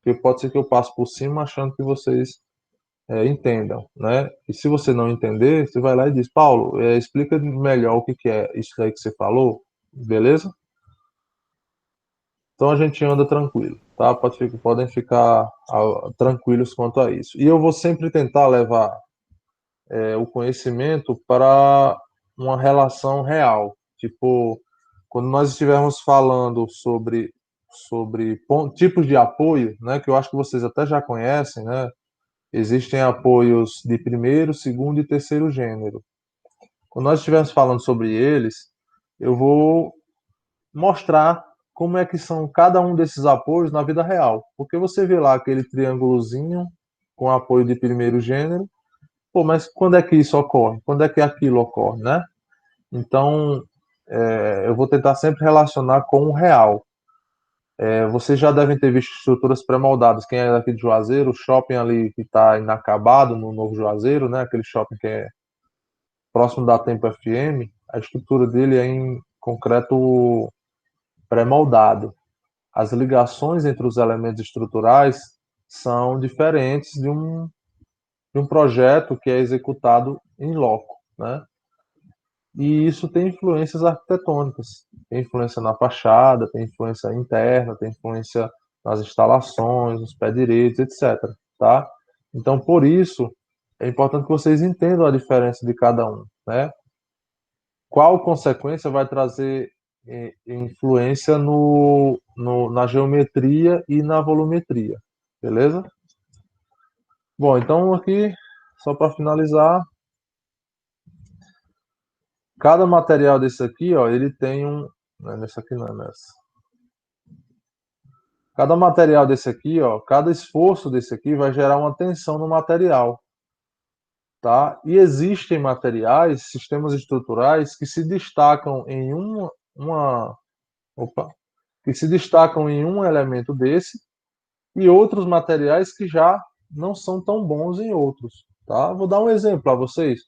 Porque pode ser que eu passe por cima achando que vocês entendam, né? E se você não entender, você vai lá e diz, Paulo, explica melhor o que é isso aí que você falou, beleza? Então a gente anda tranquilo, tá? Podem ficar tranquilos quanto a isso. E eu vou sempre tentar levar o conhecimento para uma relação real. Tipo, quando nós estivermos falando sobre tipos de apoio, né? Que eu acho que vocês até já conhecem, né? Existem apoios de primeiro, segundo e terceiro gênero. Quando nós estivermos falando sobre eles, eu vou mostrar como é que são cada um desses apoios na vida real. Porque você vê lá aquele triângulozinho com apoio de primeiro gênero, pô, mas quando é que isso ocorre? Quando é que aquilo ocorre, né? Então, eu vou tentar sempre relacionar com o real. Vocês já devem ter visto estruturas pré-moldadas. Quem é daqui de Juazeiro, o shopping ali que está inacabado no Novo Juazeiro, né? Aquele shopping que é próximo da Tempo FM, a estrutura dele é em concreto pré-moldado. As ligações entre os elementos estruturais são diferentes de um projeto que é executado em loco, né? E isso tem influências arquitetônicas, tem influência na fachada, tem influência interna, tem influência nas instalações, nos pés direitos, etc. Tá? Então, por isso, é importante que vocês entendam a diferença de cada um, né? Qual consequência vai trazer influência na geometria e na volumetria, beleza? Bom, então aqui, só para finalizar, cada material desse aqui, ó, ele tem um... Não é nesse aqui, não é nessa. Cada material desse aqui, ó, cada esforço desse aqui vai gerar uma tensão no material, tá? E existem materiais, sistemas estruturais que se destacam em que se destacam em um elemento desse e outros materiais que já não são tão bons em outros, tá? Vou dar um exemplo para vocês.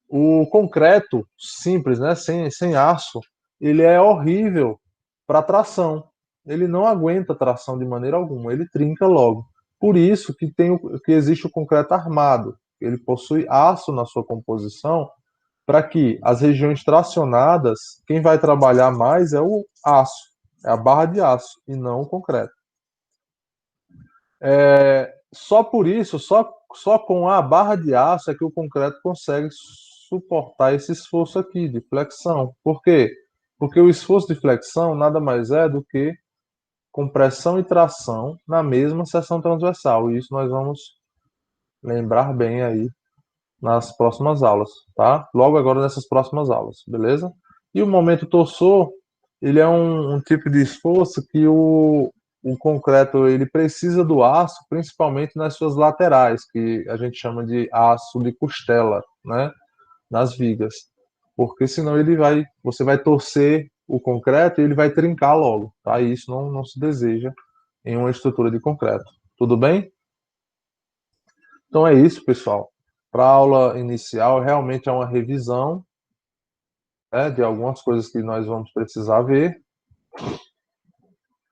O concreto simples, né, sem aço, ele é horrível para tração. Ele não aguenta tração de maneira alguma, ele trinca logo. Por isso que existe o concreto armado. Ele possui aço na sua composição para que as regiões tracionadas, quem vai trabalhar mais é o aço, é a barra de aço e não o concreto. Só por isso, só com a barra de aço é que o concreto consegue suportar esse esforço aqui de flexão. Por quê? Porque o esforço de flexão nada mais é do que compressão e tração na mesma seção transversal. E isso nós vamos lembrar bem aí nas próximas aulas, tá? Logo agora nessas próximas aulas, beleza? E o momento torsor, ele é um tipo de esforço que o concreto ele precisa do aço, principalmente nas suas laterais, que a gente chama de aço de costela, né? Nas vigas, porque senão você vai torcer o concreto e ele vai trincar logo, tá? E isso não se deseja em uma estrutura de concreto. Tudo bem? Então é isso, pessoal. Para a aula inicial, realmente é uma revisão, né, de algumas coisas que nós vamos precisar ver.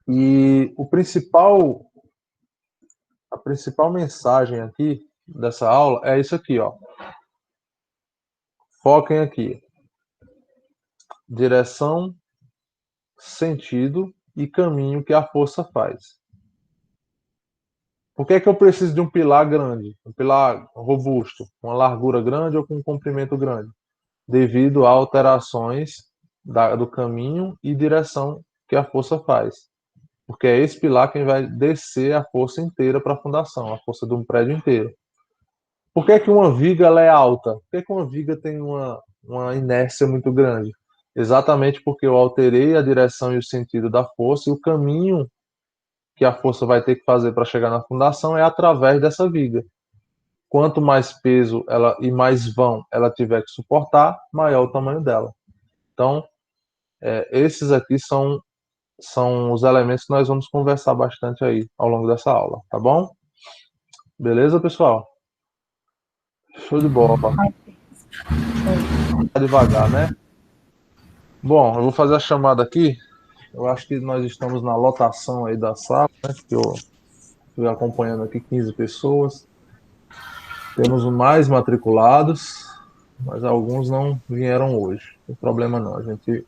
E a principal mensagem aqui dessa aula é isso aqui, ó. Foquem aqui. Direção, sentido e caminho que a força faz. Por que é que eu preciso de um pilar grande, um pilar robusto, com uma largura grande ou com um comprimento grande? Devido a alterações do caminho e direção que a força faz. Porque é esse pilar quem vai descer a força inteira para a fundação, a força de um prédio inteiro. Por que é que uma viga ela é alta? Por que é que uma viga tem uma inércia muito grande? Exatamente porque eu alterei a direção e o sentido da força e o caminho que a força vai ter que fazer para chegar na fundação é através dessa viga. Quanto mais peso e mais vão ela tiver que suportar, maior o tamanho dela. Então, esses aqui são os elementos que nós vamos conversar bastante aí ao longo dessa aula, tá bom? Beleza, pessoal? Show de bola. Tá devagar, né? Bom, eu vou fazer a chamada aqui. Eu acho que nós estamos na lotação aí da sala, né? Que eu estou acompanhando aqui 15 pessoas. Temos mais matriculados, mas alguns não vieram hoje. Não tem problema não, a gente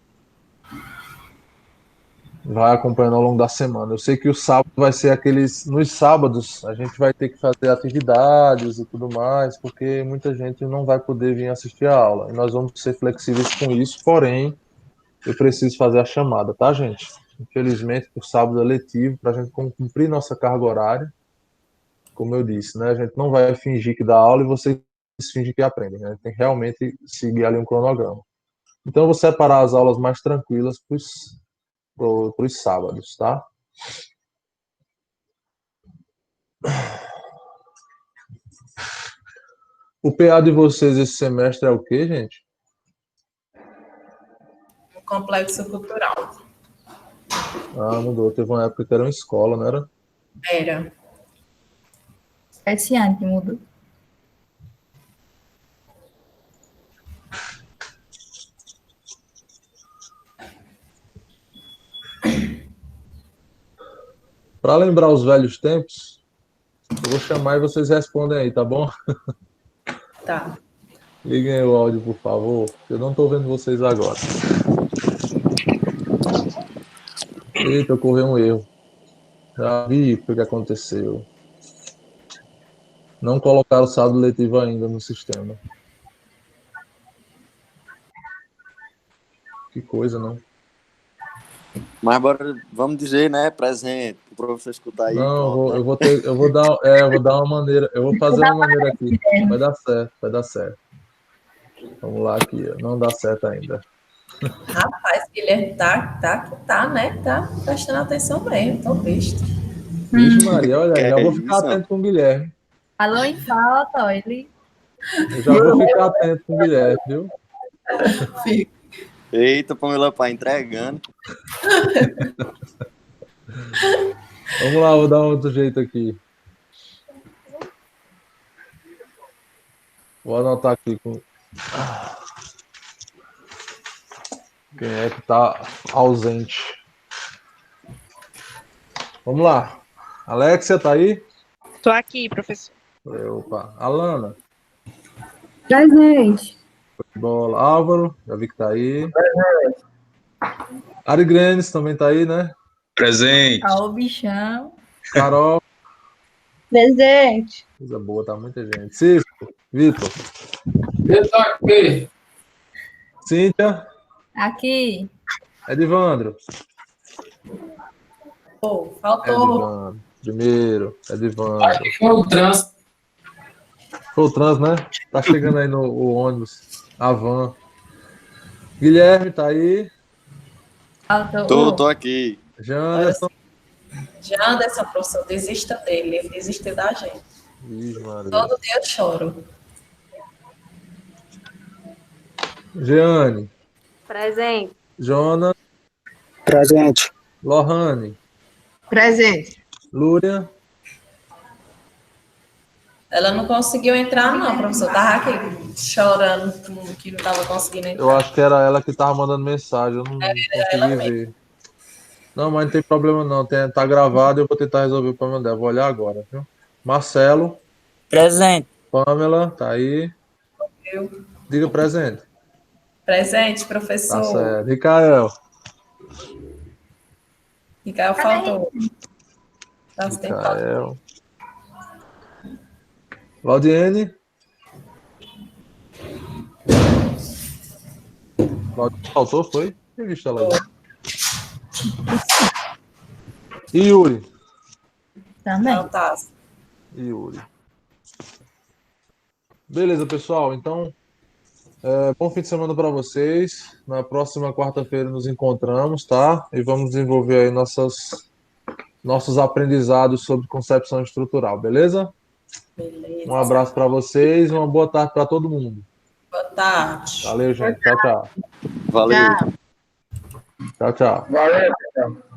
vai acompanhando ao longo da semana. Eu sei que o sábado vai ser aqueles... Nos sábados, a gente vai ter que fazer atividades e tudo mais, porque muita gente não vai poder vir assistir a aula. E nós vamos ser flexíveis com isso, porém, eu preciso fazer a chamada, tá, gente? Infelizmente, o sábado é letivo, para a gente cumprir nossa carga horária. Como eu disse, né? A gente não vai fingir que dá aula e vocês fingem que aprendem, né? Tem que realmente seguir ali um cronograma. Então, eu vou separar as aulas mais tranquilas para os sábados, tá? O PA de vocês esse semestre é o quê, gente? Um complexo cultural. Ah, mudou. Teve uma época que era uma escola, não era? Era. Esse ano que mudou. Para lembrar os velhos tempos, eu vou chamar e vocês respondem aí, tá bom? Tá. Liguem aí o áudio, por favor. Eu não estou vendo vocês agora. Eita, ocorreu um erro. Já vi o que aconteceu. Não colocaram o sábado letivo ainda no sistema. Que coisa, não? Mas agora vamos dizer, né, presente, o professor escutar aí. Não, pronto, eu vou dar uma maneira, eu vou fazer uma maneira aqui. Vai dar certo, vai dar certo. Vamos lá aqui, não dá certo ainda. Rapaz, Guilherme tá, né? Tá prestando atenção bem, tô besta. Vixe, Maria, olha aí, já vou ficar isso? atento com o Guilherme. Falou em falta, ele... Eu já vou ficar atento com o Guilherme, viu? Eita, Pamela Pai entregando. Vamos lá, vou dar um outro jeito aqui. Vou anotar aqui com... Quem é que tá ausente? Vamos lá. Alexia, tá aí? Tô aqui, professor. Opa. Alana. Presente. Bola. Álvaro, já vi que tá aí. Ari Grenes também tá aí, né? Presente. Ó, o bichão. Carol. Presente. Coisa boa, tá muita gente. Cisco. Vitor. Eu tô aqui. Cíntia. Aqui. Edivandro. Pô, faltou. Edivandro. Primeiro. Edivandro. Acho que foi o trânsito. Foi o trans, né? Tá chegando aí o ônibus. A van. Guilherme, tá aí. Faltou. Tô aqui. Janderson. Janderson, professor, desista dele. Ele desistiu da gente. Ih, Maria. Todo dia eu choro. Jeane. Presente. Jonas. Presente. Lohane. Presente. Lúria. Ela não conseguiu entrar, não, professor. Tava aqui chorando que não tava conseguindo entrar. Eu acho que era ela que tava mandando mensagem. Eu não consegui ver. Não, mas não tem problema não. Tá gravado e eu vou tentar resolver o problema dela. Vou olhar agora, viu? Marcelo. Presente. Pamela, tá aí. Eu. Diga presente. Presente, Tá professor. certo. Ricael. Ricael faltou. Tá, você tem falta. Ricael. Laudiene. Laudiene faltou, foi? Não visto ela aí. E Yuri. Também. Não, tá. Yuri. Beleza, pessoal. Então, bom fim de semana para vocês. Na próxima quarta-feira nos encontramos, tá? E vamos desenvolver aí nossos aprendizados sobre concepção estrutural, beleza? Beleza. Um abraço para vocês, uma boa tarde para todo mundo. Boa tarde. Valeu, gente. Tchau, tchau. Valeu. Tchau. Tchau, tchau. Valeu, pessoal.